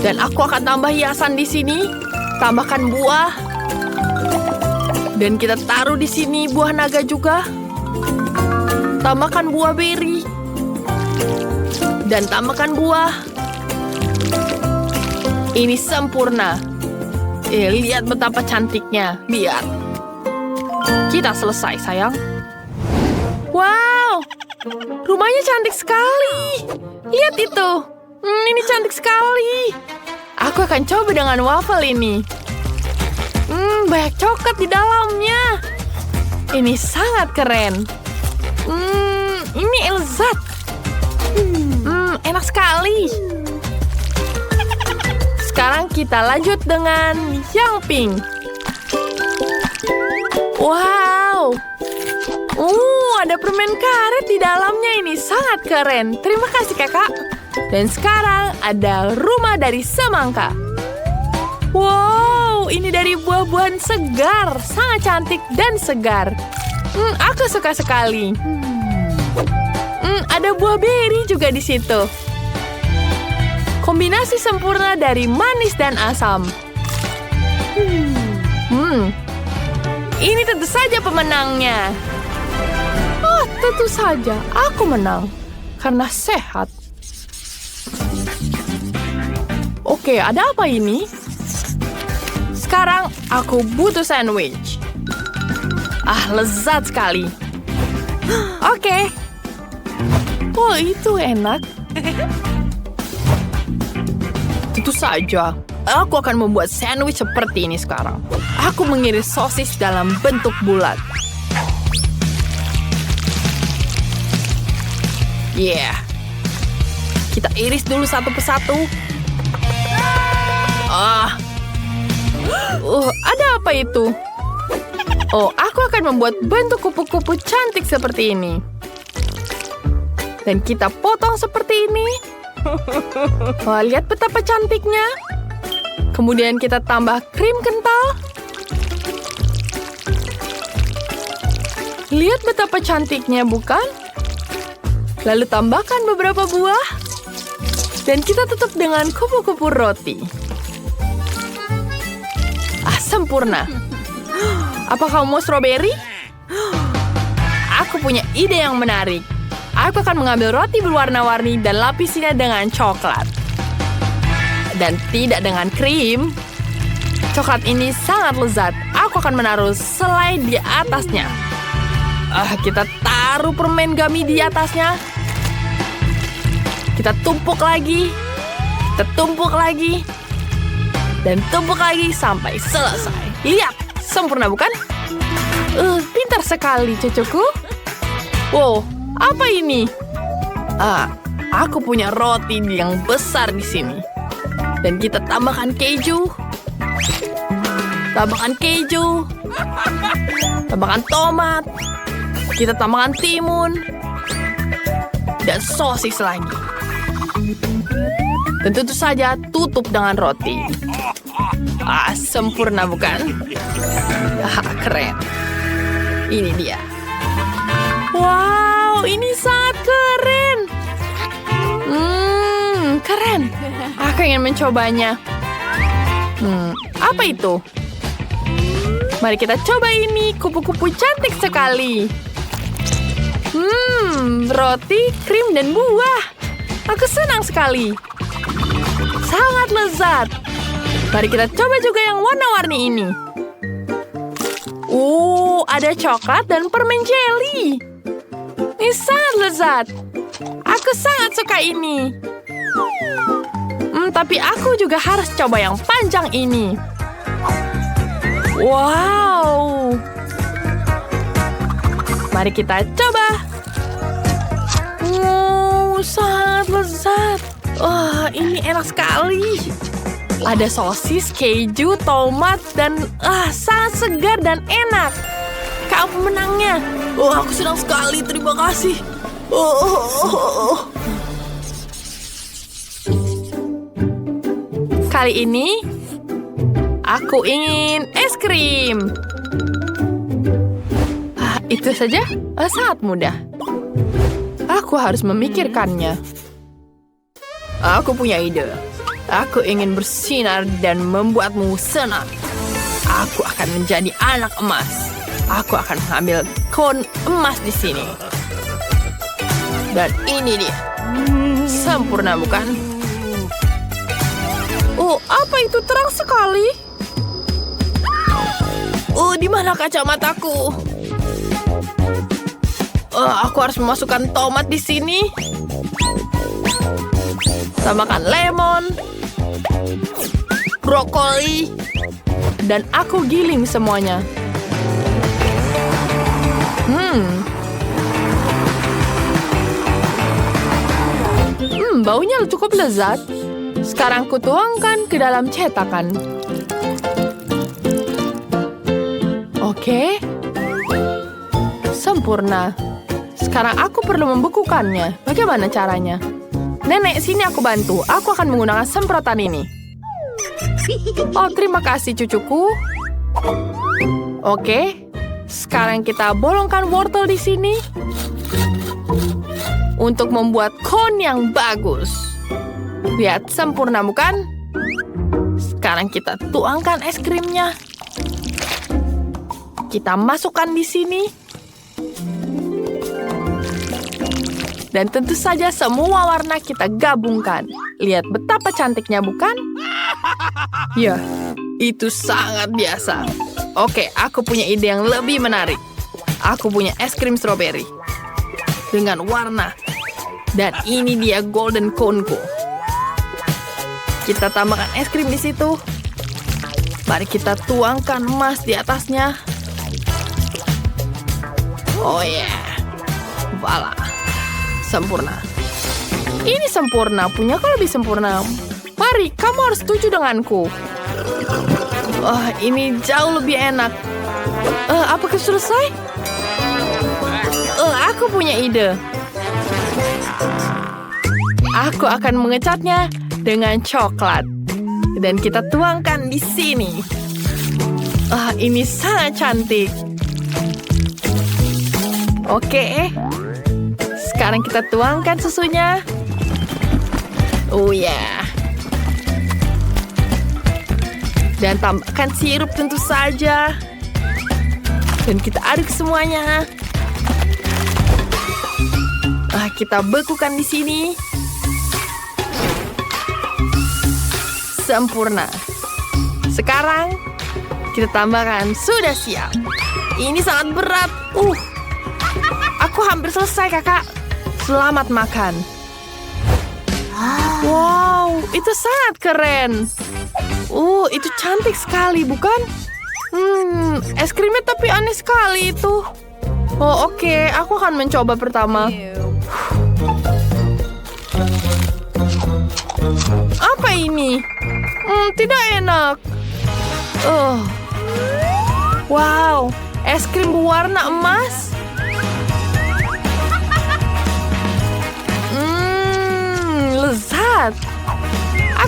Dan aku akan tambah hiasan di sini. Tambahkan buah. Dan kita taruh di sini buah naga juga. Tambahkan buah beri. Dan tambahkan buah. Ini sempurna. Lihat betapa cantiknya. Lihat. Kita selesai, sayang. Wow. Rumahnya cantik sekali. Lihat itu. Ini cantik sekali. Aku akan coba dengan waffle ini. Banyak coklat di dalamnya. Ini sangat keren. Ini lezat. Enak sekali. Sekarang kita lanjut dengan yang pink. Wow. Ada permen karet di dalamnya. Ini sangat keren. Terima kasih, kakak. Dan sekarang ada rumah dari semangka. Wow, ini dari buah-buahan segar. Sangat cantik dan segar. Aku suka sekali. Ada buah beri juga di situ. Kombinasi sempurna dari manis dan asam. Ini tentu saja pemenangnya. Tentu saja aku menang. Karena sehat. Oke, ada apa ini? Sekarang aku butuh sandwich. Lezat sekali. Oke. Oh, itu enak. Tentu saja, aku akan membuat sandwich seperti ini sekarang. Aku mengiris sosis dalam bentuk bulat. Kita iris dulu satu persatu. Ada apa itu? Aku akan membuat bentuk kupu-kupu cantik seperti ini. Dan kita potong seperti ini. Lihat betapa cantiknya. Kemudian kita tambah krim kental. Lihat betapa cantiknya, bukan? Lalu tambahkan beberapa buah. Dan kita tutup dengan kupu-kupu roti. Sempurna. Apa kamu mau stroberi? Aku punya ide yang menarik. Aku akan mengambil roti berwarna-warni dan lapisinya dengan coklat. Dan tidak dengan krim. Coklat ini sangat lezat. Aku akan menaruh selai di atasnya. Kita taruh permen gummy di atasnya. Kita tumpuk lagi. Kita tumpuk lagi. Dan tumpuk lagi sampai selesai. Lihat, sempurna bukan? Pintar sekali cucuku. Wow, apa ini? Aku punya roti yang besar di sini. Dan kita tambahkan keju. Tambahkan keju. Tambahkan tomat. Kita tambahkan timun. Dan sosis lagi. Dan tentu saja tutup dengan roti. Sempurna bukan? Keren. Ini dia. Wow, ini sangat keren. Keren. Aku ingin mencobanya. Apa itu? Mari kita coba ini. Kupu-kupu cantik sekali. Roti, krim, dan buah. Aku senang sekali. Sangat lezat. Mari kita coba juga yang warna-warni ini. Ada coklat dan permen jelly. Ini sangat lezat. Aku sangat suka ini. Tapi aku juga harus coba yang panjang ini. Wow. Mari kita coba. Sangat lezat. Ini enak sekali. Ada sosis, keju, tomat, dan sangat segar dan enak. Kau pemenangnya. Aku senang sekali. Terima kasih. Kali ini, aku ingin es krim. Itu saja sangat mudah. Aku harus memikirkannya. Aku punya ide. Aku ingin bersinar dan membuatmu senang. Aku akan menjadi anak emas. Aku akan mengambil kon emas di sini. Dan ini dia. Sempurna bukan? Apa itu terang sekali? Di mana kacamataku? Aku harus memasukkan tomat di sini. Tambahkan lemon, brokoli, dan aku giling semuanya. Baunya cukup lezat. Sekarang kutuangkan ke dalam cetakan. Oke. Sempurna. Sekarang aku perlu membekukannya. Bagaimana caranya? Nenek, sini aku bantu. Aku akan menggunakan semprotan ini. Terima kasih cucuku. Oke. Sekarang kita bolongkan wortel di sini. Untuk membuat cone yang bagus. Lihat, sempurna bukan? Sekarang kita tuangkan es krimnya. Kita masukkan di sini. Dan tentu saja semua warna kita gabungkan. Lihat betapa cantiknya bukan? Ya, itu sangat biasa. Oke, aku punya ide yang lebih menarik. Aku punya es krim strawberry dengan warna. Dan ini dia golden cone-ku. Kita tambahkan es krim di situ. Mari kita tuangkan emas di atasnya. Oh yeah. Voila. Sempurna. Ini sempurna. Punyaku lebih sempurna. Mari, kamu harus setuju denganku. Ini jauh lebih enak. Apakah selesai? Aku punya ide. Aku akan mengecatnya dengan coklat. Dan kita tuangkan di sini. Ini sangat cantik. Oke. Sekarang kita tuangkan susunya. Oh yeah. Dan tambahkan sirup tentu saja. Dan kita aduk semuanya. Kita bekukan di sini. Sempurna. Sekarang kita tambahkan sudah siap. Ini sangat berat. Aku hampir selesai, kakak. Selamat makan. Wow, itu sangat keren. Itu cantik sekali, bukan? Es krimnya tapi aneh sekali itu. Oke, aku akan mencoba pertama. Apa ini? Tidak enak. Wow, es krim berwarna emas. Lezat.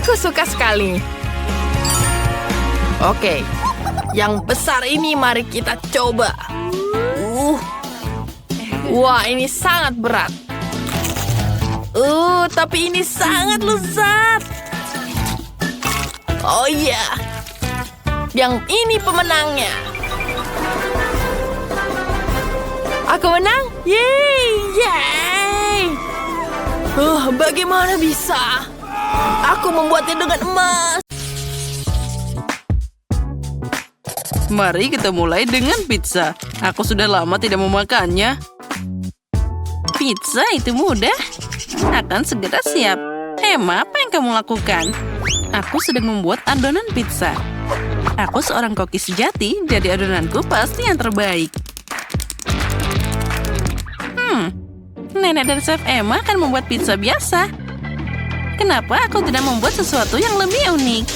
Aku suka sekali. Oke, yang besar ini mari kita coba. Wah, ini sangat berat. Tapi ini sangat lezat. Oh iya. Yang ini pemenangnya. Aku menang. Yeay. Bagaimana bisa? Aku membuatnya dengan emas. Mari kita mulai dengan pizza. Aku sudah lama tidak memakannya. Pizza itu mudah. Akan segera siap. Emma, apa yang kamu lakukan? Aku sedang membuat adonan pizza. Aku seorang koki sejati, jadi adonanku pasti yang terbaik. Nenek dan Chef Emma akan membuat pizza biasa. Kenapa aku tidak membuat sesuatu yang lebih unik?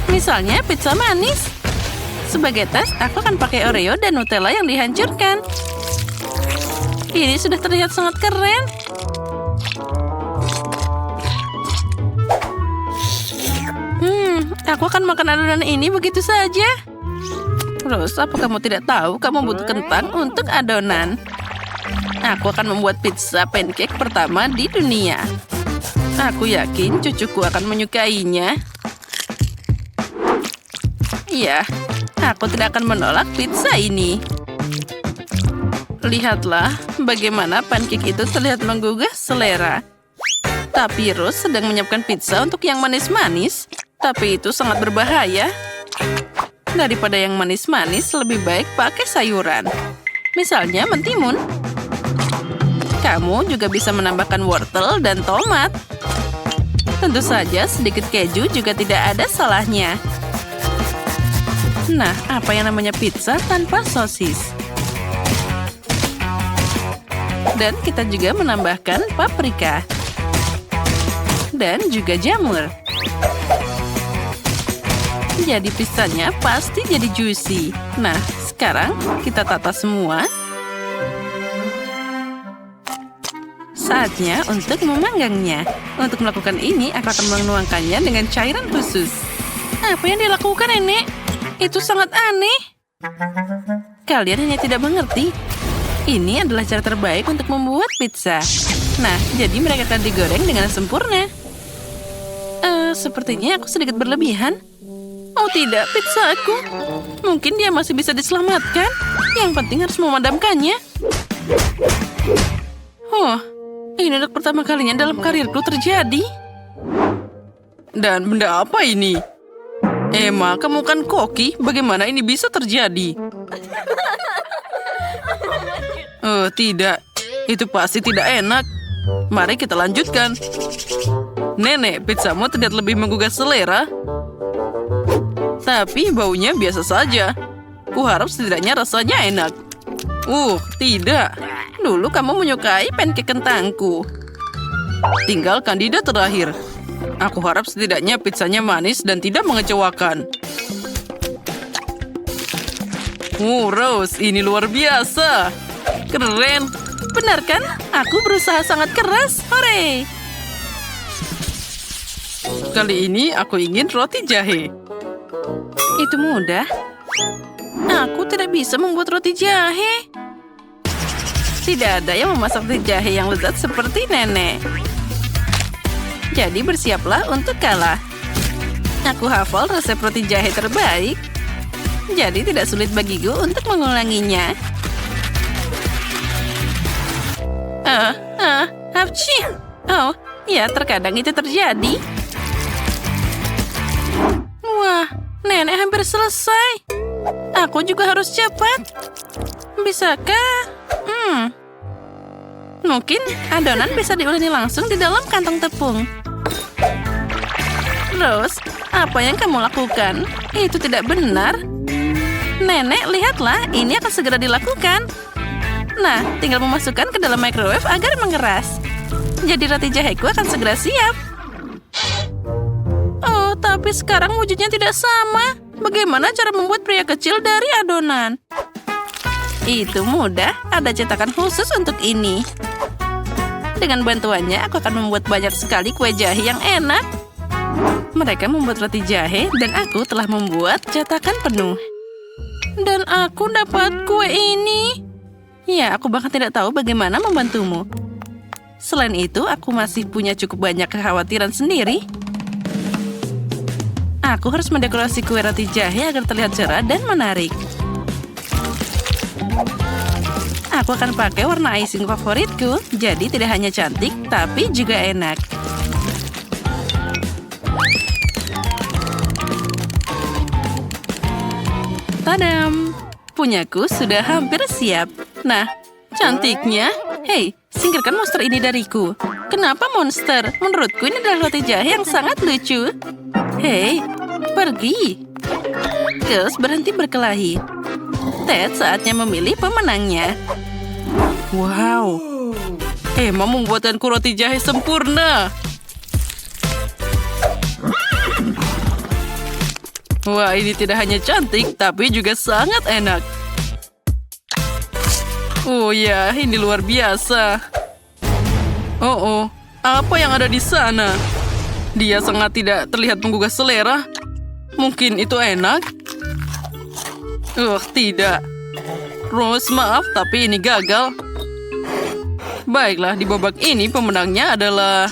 Misalnya pizza manis. Sebagai tes, aku akan pakai Oreo dan Nutella yang dihancurkan. Ini sudah terlihat sangat keren. Aku akan makan adonan ini begitu saja. Terus, apa kamu tidak tahu kamu butuh kentang untuk adonan? Aku akan membuat pizza pancake pertama di dunia. Aku yakin cucuku akan menyukainya. Iya, aku tidak akan menolak pizza ini. Lihatlah bagaimana pancake itu terlihat menggugah selera. Tapi Rose sedang menyiapkan pizza untuk yang manis-manis. Tapi itu sangat berbahaya. Daripada yang manis-manis, lebih baik pakai sayuran. Misalnya mentimun. Kamu juga bisa menambahkan wortel dan tomat. Tentu saja sedikit keju juga tidak ada salahnya. Nah, apa yang namanya pizza tanpa sosis? Dan kita juga menambahkan paprika. Dan juga jamur. Jadi pizzanya pasti jadi juicy. Nah, sekarang kita tata semua. Saatnya untuk memanggangnya. Untuk melakukan ini, aku akan menuangkannya dengan cairan khusus. Apa yang dilakukan, Nenek? Itu sangat aneh. Kalian hanya tidak mengerti. Ini adalah cara terbaik untuk membuat pizza. Nah, jadi mereka akan digoreng dengan sempurna. Sepertinya aku sedikit berlebihan. Oh tidak, pizza aku. Mungkin dia masih bisa diselamatkan. Yang penting harus memadamkannya. Ini untuk pertama kalinya dalam karirku terjadi. Dan benda apa ini? Emma, kamu kan koki. Bagaimana ini bisa terjadi? Oh, tidak. Itu pasti tidak enak. Mari kita lanjutkan. Nenek, pizzamu terlihat lebih menggugah selera. Tapi baunya biasa saja. Kuharap setidaknya rasanya enak. Tidak. Dulu kamu menyukai pancake kentangku. Tinggal kandidat terakhir. Aku harap setidaknya pizzanya manis dan tidak mengecewakan. Rose, ini luar biasa. Keren. Benar kan? Aku berusaha sangat keras. Hore! Kali ini aku ingin roti jahe. Itu mudah. Aku tidak bisa membuat roti jahe. Tidak ada yang memasak roti jahe yang lezat seperti nenek. Jadi bersiaplah untuk kalah. Aku hafal resep roti jahe terbaik. Jadi tidak sulit bagiku untuk mengulanginya. Hapci. Oh, ya terkadang itu terjadi. Wah, nenek hampir selesai. Aku juga harus cepat. Bisakah? Mungkin adonan bisa diuleni langsung di dalam kantong tepung. Rose, apa yang kamu lakukan? Itu tidak benar. Nenek, lihatlah, ini akan segera dilakukan. Nah, tinggal memasukkan ke dalam microwave agar mengeras. Jadi roti jaheku akan segera siap. Oh, tapi sekarang wujudnya tidak sama. Bagaimana cara membuat pria kecil dari adonan? Itu mudah, ada cetakan khusus untuk ini. Dengan bantuannya, aku akan membuat banyak sekali kue jahe yang enak. Mereka membuat roti jahe, dan aku telah membuat cetakan penuh. Dan aku dapat kue ini. Ya, aku bahkan tidak tahu bagaimana membantumu. Selain itu, aku masih punya cukup banyak kekhawatiran sendiri. Aku harus mendekorasi kue roti jahe agar terlihat cerah dan menarik. Aku akan pakai warna icing favoritku, jadi tidak hanya cantik, tapi juga enak. Tadam! Punyaku sudah hampir siap. Nah, cantiknya. Hei, singkirkan monster ini dariku. Kenapa monster? Menurutku ini adalah roti jahe yang sangat lucu. Hei, pergi. Girls, berhenti berkelahi. Ted saatnya memilih pemenangnya. Wow, Emma membuatkanku roti jahe sempurna. Wah, ini tidak hanya cantik, tapi juga sangat enak. Oh ya, ini luar biasa. Oh, apa yang ada di sana? Dia sangat tidak terlihat menggugah selera. Mungkin itu enak? Tidak. Rose, maaf, tapi ini gagal. Baiklah, di babak ini pemenangnya adalah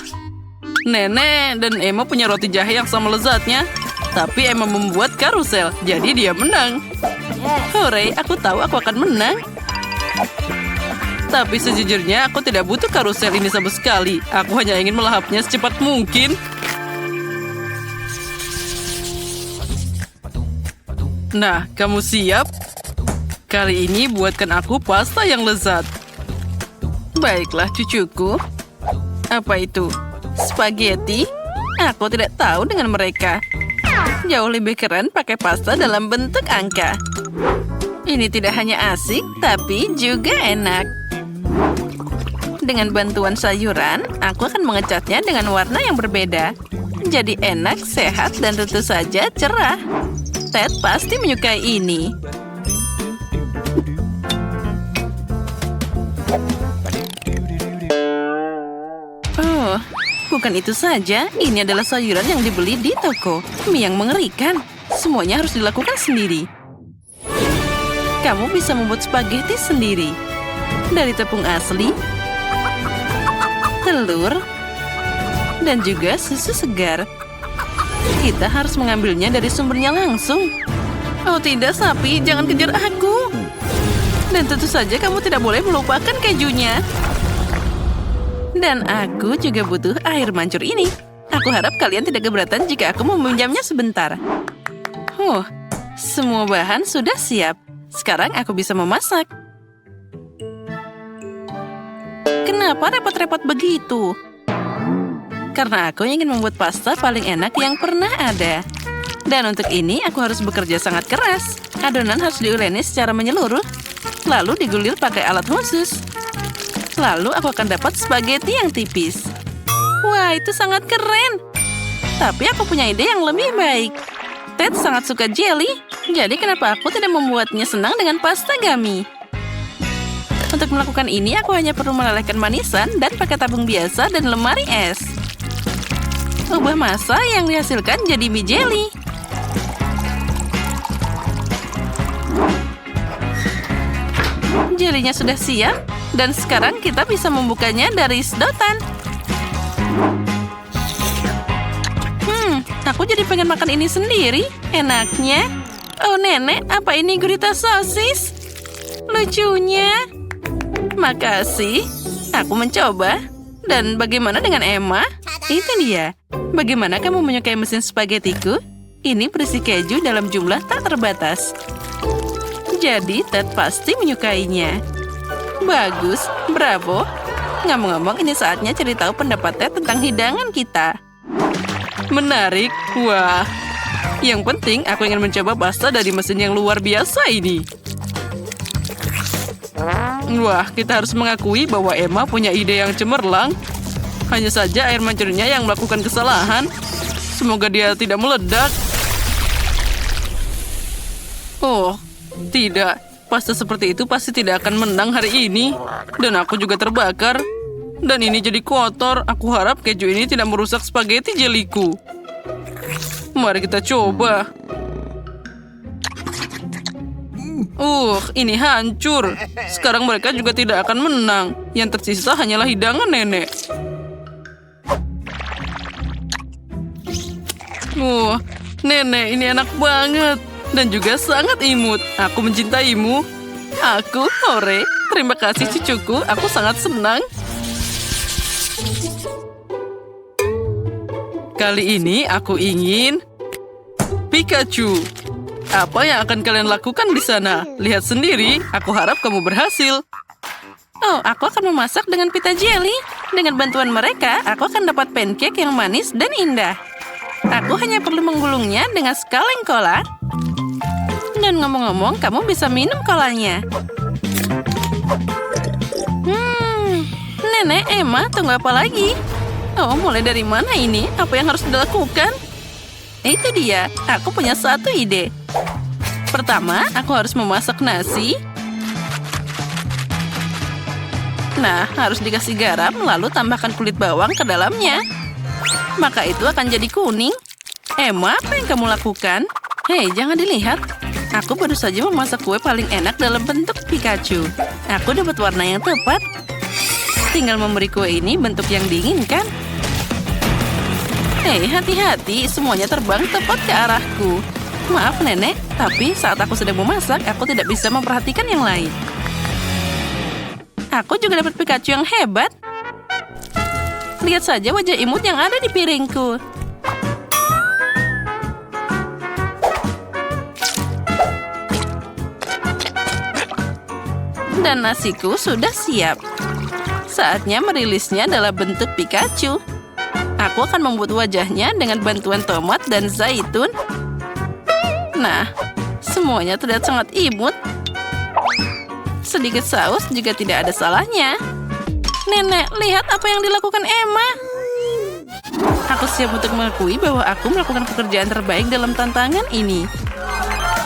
Nenek, dan Emma punya roti jahe yang sama lezatnya. Tapi Emma membuat karusel, jadi dia menang. Hore, aku tahu aku akan menang. Tapi sejujurnya aku tidak butuh karusel ini sama sekali. Aku hanya ingin melahapnya secepat mungkin. Nah, kamu siap? Kali ini buatkan aku pasta yang lezat. Baiklah, cucuku. Apa itu? Spaghetti? Aku tidak tahu dengan mereka. Jauh lebih keren pakai pasta dalam bentuk angka. Ini tidak hanya asik, tapi juga enak. Dengan bantuan sayuran, aku akan mengecatnya dengan warna yang berbeda. Jadi enak, sehat, dan tentu saja cerah. Ted pasti menyukai ini. Oh, bukan itu saja. Ini adalah sayuran yang dibeli di toko. Mie yang mengerikan. Semuanya harus dilakukan sendiri. Kamu bisa membuat spaghetti sendiri. Dari tepung asli, telur, dan juga susu segar. Kita harus mengambilnya dari sumbernya langsung. Oh tidak, sapi, jangan kejar aku. Dan tentu saja kamu tidak boleh melupakan kejunya. Dan aku juga butuh air mancur ini. Aku harap kalian tidak keberatan jika aku meminjamnya sebentar. Semua bahan sudah siap. Sekarang aku bisa memasak. Kenapa repot-repot begitu? Karena aku ingin membuat pasta paling enak yang pernah ada. Dan untuk ini aku harus bekerja sangat keras. Adonan harus diuleni secara menyeluruh, lalu digulir pakai alat khusus. Lalu aku akan dapat spaghetti yang tipis. Wah, itu sangat keren. Tapi aku punya ide yang lebih baik. Ted sangat suka jelly, jadi kenapa aku tidak membuatnya senang dengan pasta gummy? Untuk melakukan ini, aku hanya perlu melelehkan manisan dan pakai tabung biasa dan lemari es. Ubah massa yang dihasilkan jadi mie jelly. Jelinya sudah siap, dan sekarang kita bisa membukanya dari sedotan. Aku jadi pengen makan ini sendiri. Enaknya. Oh, Nenek, apa ini gurita sosis? Lucunya. Makasih. Aku mencoba. Dan bagaimana dengan Emma? Itu dia. Bagaimana kamu menyukai mesin spaghettiku? Ini berisi keju dalam jumlah tak terbatas. Jadi, Ted pasti menyukainya. Bagus, bravo. Ngomong-ngomong, ini saatnya cari tahu pendapat Ted tentang hidangan kita. Menarik, wah. Yang penting, aku ingin mencoba pasta dari mesin yang luar biasa ini. Wah, kita harus mengakui bahwa Emma punya ide yang cemerlang. Hanya saja air mancurnya yang melakukan kesalahan. Semoga dia tidak meledak. Oh, tidak. Pasta seperti itu pasti tidak akan menang hari ini. Dan aku juga terbakar. Dan ini jadi kotor. Aku harap keju ini tidak merusak spaghetti jeliku. Mari kita coba. Ini hancur. Sekarang mereka juga tidak akan menang. Yang tersisa hanyalah hidangan Nenek. Nenek, ini enak banget. Dan juga sangat imut. Aku mencintaimu. Aku, hore. Terima kasih cucuku. Aku sangat senang. Kali ini aku ingin Pikachu. Apa yang akan kalian lakukan di sana? Lihat sendiri, aku harap kamu berhasil. Oh, aku akan memasak dengan pita jelly. Dengan bantuan mereka, aku akan dapat pancake yang manis dan indah. Aku hanya perlu menggulungnya dengan sekaleng cola. Dan ngomong-ngomong, kamu bisa minum kolanya. Nenek, Emma, tunggu apa lagi? Oh, mulai dari mana ini? Apa yang harus dilakukan? Itu dia, aku punya satu ide. Pertama, aku harus memasak nasi. Nah, harus dikasih garam, lalu tambahkan kulit bawang ke dalamnya. Maka itu akan jadi kuning. Emma, apa yang kamu lakukan? Hei, jangan dilihat. Aku baru saja memasak kue paling enak dalam bentuk Pikachu. Aku dapat warna yang tepat. Tinggal memberi kue ini bentuk yang diinginkan. Hei, hati-hati, semuanya terbang tepat ke arahku. Maaf, Nenek, tapi saat aku sedang memasak, aku tidak bisa memperhatikan yang lain. Aku juga dapat Pikachu yang hebat. Lihat saja wajah imut yang ada di piringku. Dan nasiku sudah siap. Saatnya merilisnya dalam bentuk Pikachu. Aku akan membuat wajahnya dengan bantuan tomat dan zaitun. Nah, semuanya terlihat sangat imut. Sedikit saus juga tidak ada salahnya. Nenek, lihat apa yang dilakukan Emma. Aku siap untuk mengakui bahwa aku melakukan pekerjaan terbaik dalam tantangan ini.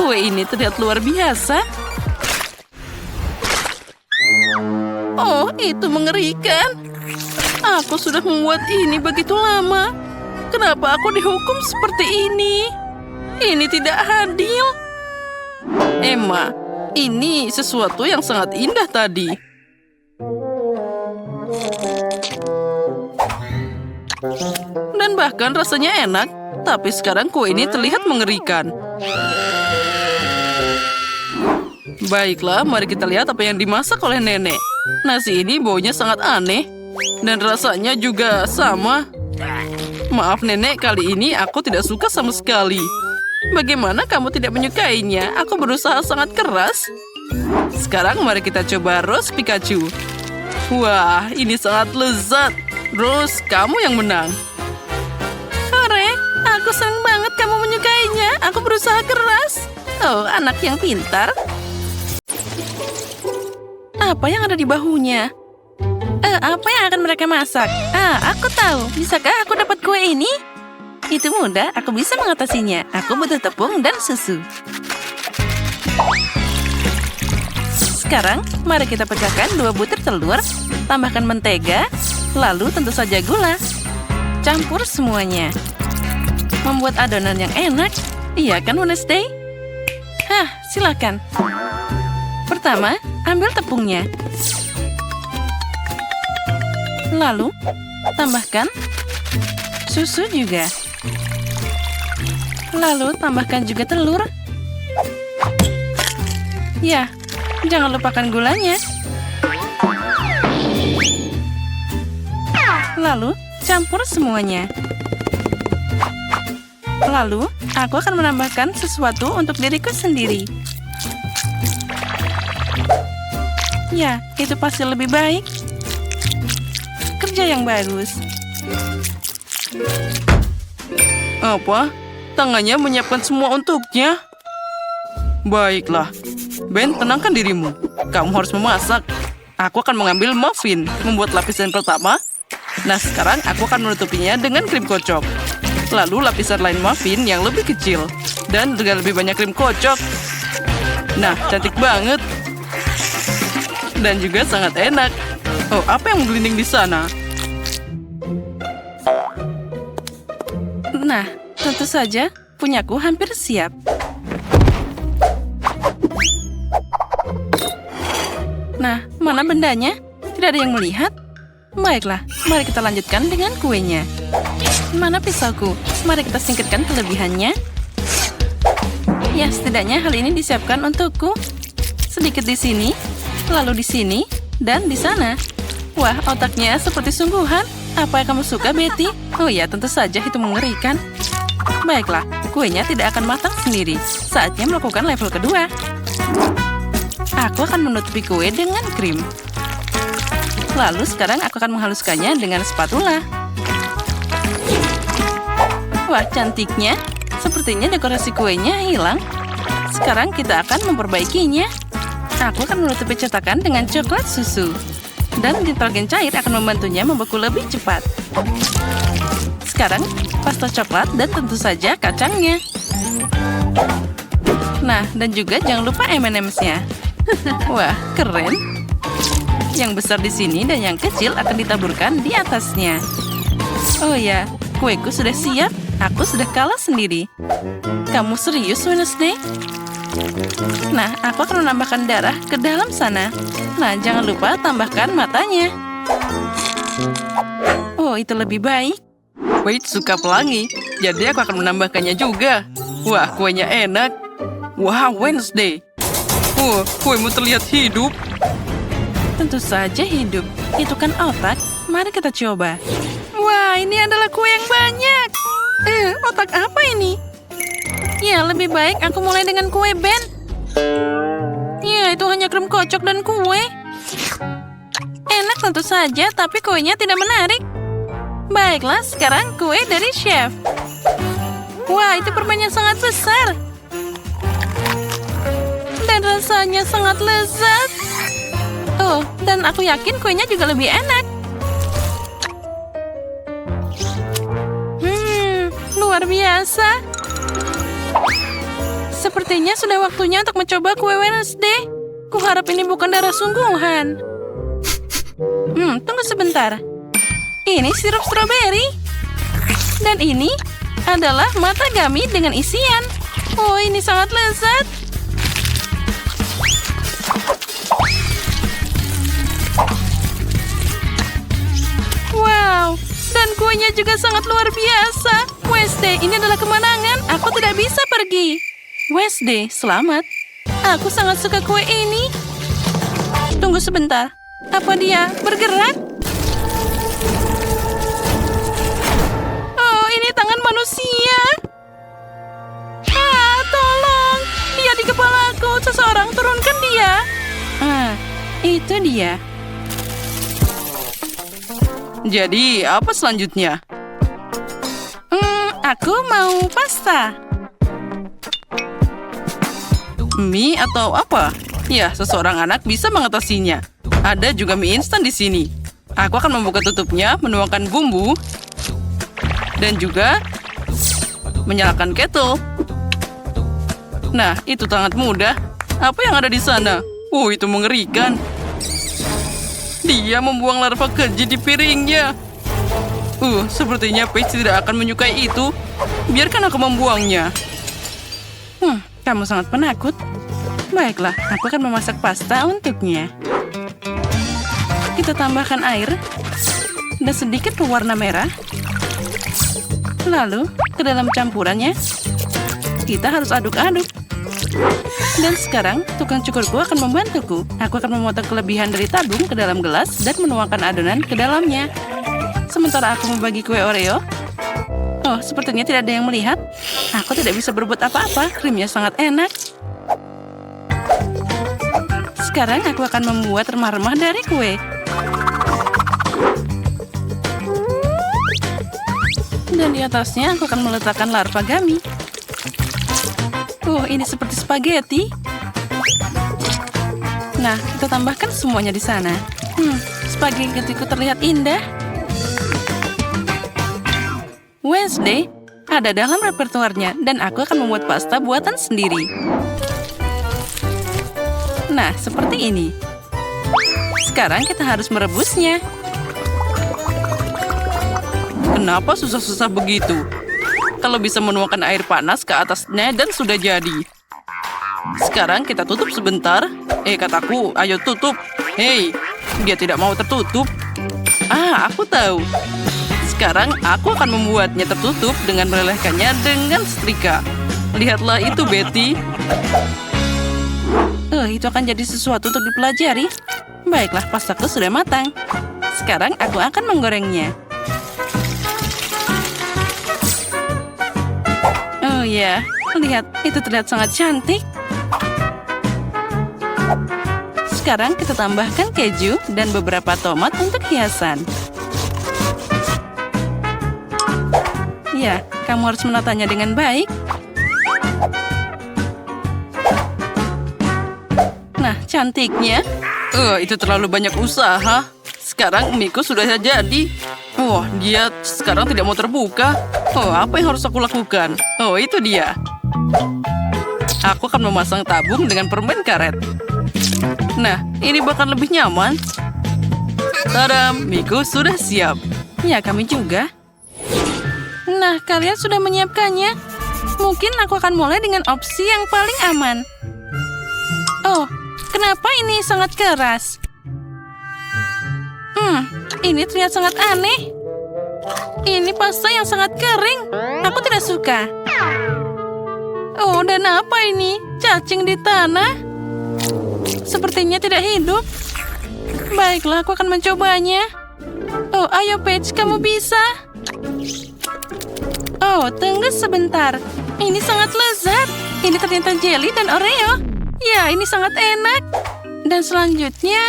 Kue ini terlihat luar biasa. Oh, itu mengerikan. Aku sudah membuat ini begitu lama. Kenapa aku dihukum seperti ini? Ini tidak adil. Emma, ini sesuatu yang sangat indah tadi. Dan bahkan rasanya enak. Tapi sekarang kue ini terlihat mengerikan. Baiklah, mari kita lihat apa yang dimasak oleh Nenek. Nasi ini baunya sangat aneh. Dan rasanya juga sama. Maaf Nenek, kali ini aku tidak suka sama sekali. Bagaimana kamu tidak menyukainya? Aku berusaha sangat keras. Sekarang mari kita coba roast Pikachu. Wah, ini sangat lezat. Rose, kamu yang menang. Hore, aku senang banget kamu menyukainya. Aku berusaha keras. Oh, anak yang pintar. Apa yang ada di bahunya? Apa yang akan mereka masak? Aku tahu. Bisakah aku dapat kue ini? Itu mudah, aku bisa mengatasinya. Aku butuh tepung dan susu. Sekarang, mari kita pecahkan 2 butir telur, tambahkan mentega, lalu tentu saja gula. Campur semuanya. Membuat adonan yang enak. Iya kan, Wednesday? Silakan. Pertama, ambil tepungnya. Lalu, tambahkan susu juga. Lalu, tambahkan juga telur. Ya, jangan lupakan gulanya. Lalu, campur semuanya. Lalu, aku akan menambahkan sesuatu untuk diriku sendiri. Ya, itu pasti lebih baik. Kerja yang bagus. Apa? Tangannya menyiapkan semua untuknya? Baiklah. Ben, tenangkan dirimu. Kamu harus memasak. Aku akan mengambil muffin, membuat lapisan pertama. Nah, sekarang aku akan menutupinya dengan krim kocok. Lalu lapisan lain muffin yang lebih kecil. Dan dengan lebih banyak krim kocok. Nah, cantik banget. Dan juga sangat enak. Oh, apa yang menggelinding di sana? Nah, tentu saja punyaku hampir siap. Nah, mana bendanya? Tidak ada yang melihat? Baiklah, mari kita lanjutkan dengan kuenya. Mana pisauku? Mari kita singkirkan kelebihannya. Ya, setidaknya hal ini disiapkan untukku. Sedikit di sini, lalu di sini, dan di sana. Wah, otaknya seperti sungguhan. Apa yang kamu suka, Betty? Oh ya, tentu saja itu mengerikan. Baiklah, kuenya tidak akan matang sendiri. Saatnya melakukan level kedua. Aku akan menutupi kue dengan krim. Lalu sekarang aku akan menghaluskannya dengan spatula. Wah, cantiknya. Sepertinya dekorasi kuenya hilang. Sekarang kita akan memperbaikinya. Aku akan menutupi cetakan dengan coklat susu. Dan nitrogen cair akan membantunya membeku lebih cepat. Sekarang, pasta coklat dan tentu saja kacangnya. Nah, dan juga jangan lupa M&M's-nya. Wah, keren. Yang besar di sini dan yang kecil akan ditaburkan di atasnya. Oh ya, kueku sudah siap. Aku sudah kalah sendiri. Kamu serius, Wednesday? Nah, aku akan menambahkan darah ke dalam sana. Nah, jangan lupa tambahkan matanya. Oh, itu lebih baik. Wait, suka pelangi. Jadi aku akan menambahkannya juga. Wah, kuenya enak. Wah, Wednesday. Kuemu terlihat hidup. Tentu saja hidup. Itu kan otak. Mari kita coba. Wah, ini adalah kue yang banyak. Otak apa ini? Ya, lebih baik aku mulai dengan kue Ben. Ya, itu hanya krim kocok dan kue. Enak tentu saja, tapi kuenya tidak menarik. Baiklah, sekarang kue dari chef. Wah, itu permennya sangat besar. Dan rasanya sangat lezat. Oh, dan aku yakin kuenya juga lebih enak. Luar biasa. Sepertinya sudah waktunya untuk mencoba kue Wednesday. Kuharap ini bukan darah sungguhan. Tunggu sebentar. Ini sirup stroberi. Dan ini adalah mata gummy dengan isian. Oh, ini sangat lezat. Wow, dan kuenya juga sangat luar biasa. Wednesday, ini adalah kemenangan. Aku tidak bisa pergi. Wednesday, selamat. Aku sangat suka kue ini. Tunggu sebentar. Apa dia bergerak? Oh, ini tangan manusia. Tolong. Dia di kepalaku. Seseorang turunkan dia. Itu dia. Jadi, apa selanjutnya? Aku mau pasta. Mie atau apa? Ya, seseorang anak bisa mengatasinya. Ada juga mie instan di sini. Aku akan membuka tutupnya, menuangkan bumbu, dan juga menyalakan kettle. Nah, itu sangat mudah. Apa yang ada di sana? Oh, itu mengerikan. Dia membuang larva keji di piringnya. Sepertinya Paige tidak akan menyukai itu. Biarkan aku membuangnya. Kamu sangat penakut. Baiklah, aku akan memasak pasta untuknya. Kita tambahkan air dan sedikit pewarna merah. Lalu, ke dalam campurannya, kita harus aduk-aduk. Dan sekarang, tukang cukurku akan membantuku. Aku akan memotong kelebihan dari tabung ke dalam gelas dan menuangkan adonan ke dalamnya. Sementara aku membagi kue Oreo. Oh, sepertinya tidak ada yang melihat. Aku tidak bisa berbuat apa-apa. Krimnya sangat enak. Sekarang aku akan membuat remah-remah dari kue. Dan di atasnya aku akan meletakkan larva gummy. Ini seperti spaghetti. Nah, kita tambahkan semuanya di sana. Spaghettiku terlihat indah. Wednesday ada dalam repertuarnya dan aku akan membuat pasta buatan sendiri. Nah, seperti ini. Sekarang kita harus merebusnya. Kenapa susah-susah begitu? Kalau bisa menuangkan air panas ke atasnya dan sudah jadi. Sekarang kita tutup sebentar. Kataku, ayo tutup. Hei, dia tidak mau tertutup. Aku tahu. Sekarang aku akan membuatnya tertutup dengan melelehkannya dengan setrika. Lihatlah itu, Betty. Itu akan jadi sesuatu untuk dipelajari. Baiklah, pastaku sudah matang. Sekarang aku akan menggorengnya. Oh ya, lihat, itu terlihat sangat cantik. Sekarang kita tambahkan keju dan beberapa tomat untuk hiasan. Ya, kamu harus menatanya dengan baik. Nah, cantiknya. Itu terlalu banyak usaha. Sekarang mie-ku sudah jadi. Dia sekarang tidak mau terbuka. Apa yang harus aku lakukan? Itu dia. Aku akan memasang tabung dengan permen karet. Nah, ini bakal lebih nyaman. Tadam, mie-ku sudah siap. Ya, kami juga. Nah, kalian sudah menyiapkannya. Mungkin aku akan mulai dengan opsi yang paling aman. Kenapa ini sangat keras? Ini terlihat sangat aneh. Ini pasta yang sangat kering. Aku tidak suka. Dan apa ini? Cacing di tanah? Sepertinya tidak hidup. Baiklah, aku akan mencobanya. Ayo Paige, kamu bisa. Tunggu sebentar. Ini sangat lezat. Ini ternyata jelly dan Oreo. Ya, ini sangat enak. Dan selanjutnya...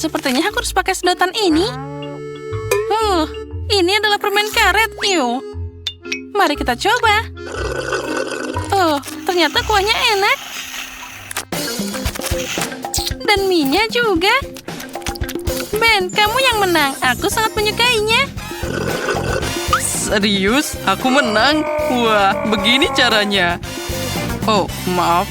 sepertinya aku harus pakai sedotan ini. Ini adalah permen karet. Mari kita coba. Ternyata kuahnya enak. Dan mie-nya juga. Ben, kamu yang menang. Aku sangat menyukainya. Serius? Aku menang? Wah, begini caranya. Maaf.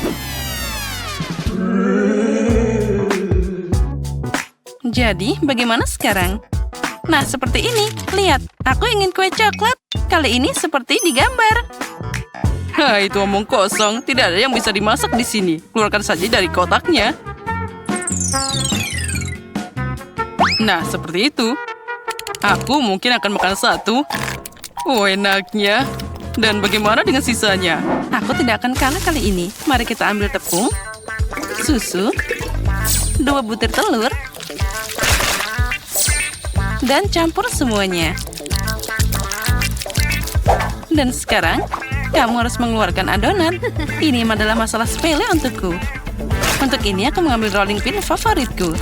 Jadi, bagaimana sekarang? Nah, seperti ini. Lihat, aku ingin kue coklat. Kali ini seperti di gambar. Itu omong kosong. Tidak ada yang bisa dimasak di sini. Keluarkan saja dari kotaknya. Nah, seperti itu. Aku mungkin akan makan satu. Enaknya. Dan bagaimana dengan sisanya? Aku tidak akan kalah kali ini. Mari kita ambil tepung, susu, 2 butir telur, dan campur semuanya. Dan sekarang, kamu harus mengeluarkan adonan. Ini adalah masalah sepele untukku. Untuk ini, aku mengambil rolling pin favoritku.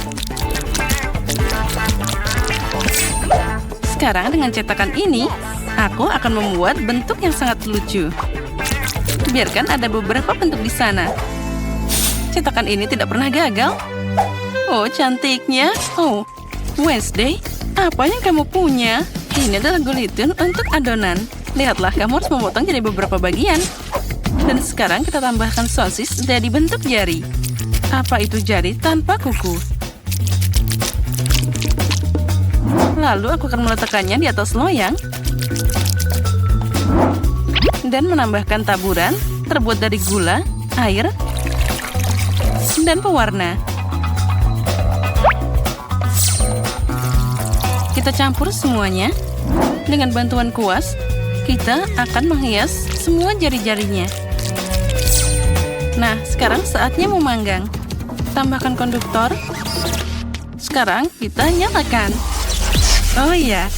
Sekarang dengan cetakan ini, aku akan membuat bentuk yang sangat lucu. Biarkan ada beberapa bentuk di sana. Cetakan ini tidak pernah gagal. Oh, cantiknya. Oh, Wednesday, apa yang kamu punya? Ini adalah gulitun untuk adonan. Lihatlah, kamu harus memotong jadi beberapa bagian. Dan sekarang kita tambahkan sosis jadi bentuk jari. Apa itu jari tanpa kuku? Lalu aku akan meletakkannya di atas loyang. Dan menambahkan taburan terbuat dari gula, air, dan pewarna. Kita campur semuanya. Dengan bantuan kuas, kita akan menghias semua jari-jarinya. Nah, sekarang saatnya memanggang. Tambahkan konduktor. Sekarang kita nyalakan. Oh iya.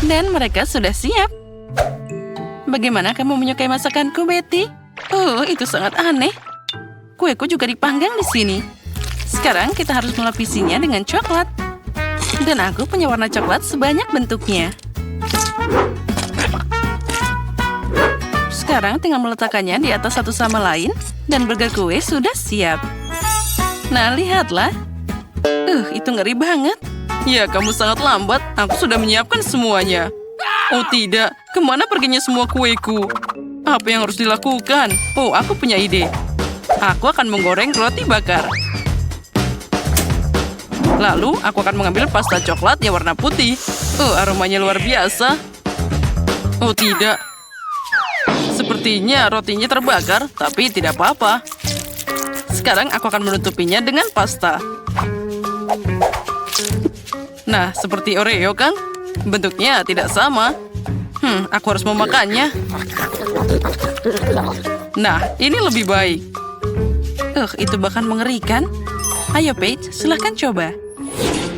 Dan mereka sudah siap. Bagaimana kamu menyukai masakanku, Betty? Oh, itu sangat aneh. Kueku juga dipanggang di sini. Sekarang kita harus melapisinya dengan coklat. Dan aku punya warna coklat sebanyak bentuknya. Sekarang tinggal meletakkannya di atas satu sama lain. Dan burger kue sudah siap. Nah, lihatlah. Itu ngeri banget. Ya, kamu sangat lambat. Aku sudah menyiapkan semuanya. Oh tidak, kemana perginya semua kueku? Apa yang harus dilakukan? Oh, aku punya ide. Aku akan menggoreng roti bakar. Lalu, aku akan mengambil pasta coklat yang warna putih. Aromanya luar biasa. Oh tidak. Sepertinya rotinya terbakar, tapi tidak apa-apa. Sekarang aku akan menutupinya dengan pasta. Nah, seperti Oreo kan? Bentuknya tidak sama. Aku harus memakannya. Nah, ini lebih baik. Itu bahkan mengerikan. Ayo, Paige, silahkan coba.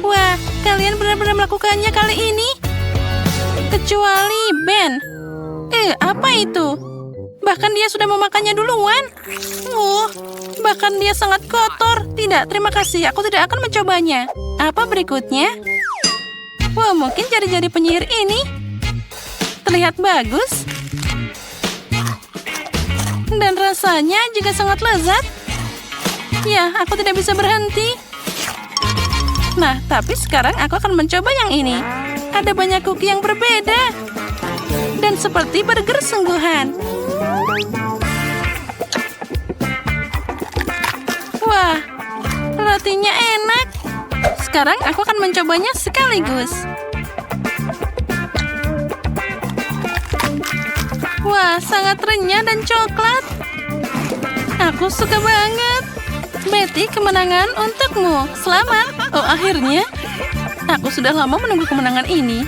Wah, kalian benar-benar melakukannya kali ini. Kecuali Ben. Apa itu? Bahkan dia sudah memakannya duluan. Bahkan dia sangat kotor. Tidak, terima kasih. Aku tidak akan mencobanya. Apa berikutnya? Wah, mungkin jari-jari penyihir ini terlihat bagus. Dan rasanya juga sangat lezat. Ya, aku tidak bisa berhenti. Nah, tapi sekarang aku akan mencoba yang ini. Ada banyak cookie yang berbeda. Dan seperti burger sungguhan. Wah, rotinya enak. Sekarang aku akan mencobanya sekaligus. Wah, sangat renyah dan coklat. Aku suka banget. Betty, kemenangan untukmu. Selamat. Oh, akhirnya. Aku sudah lama menunggu kemenangan ini.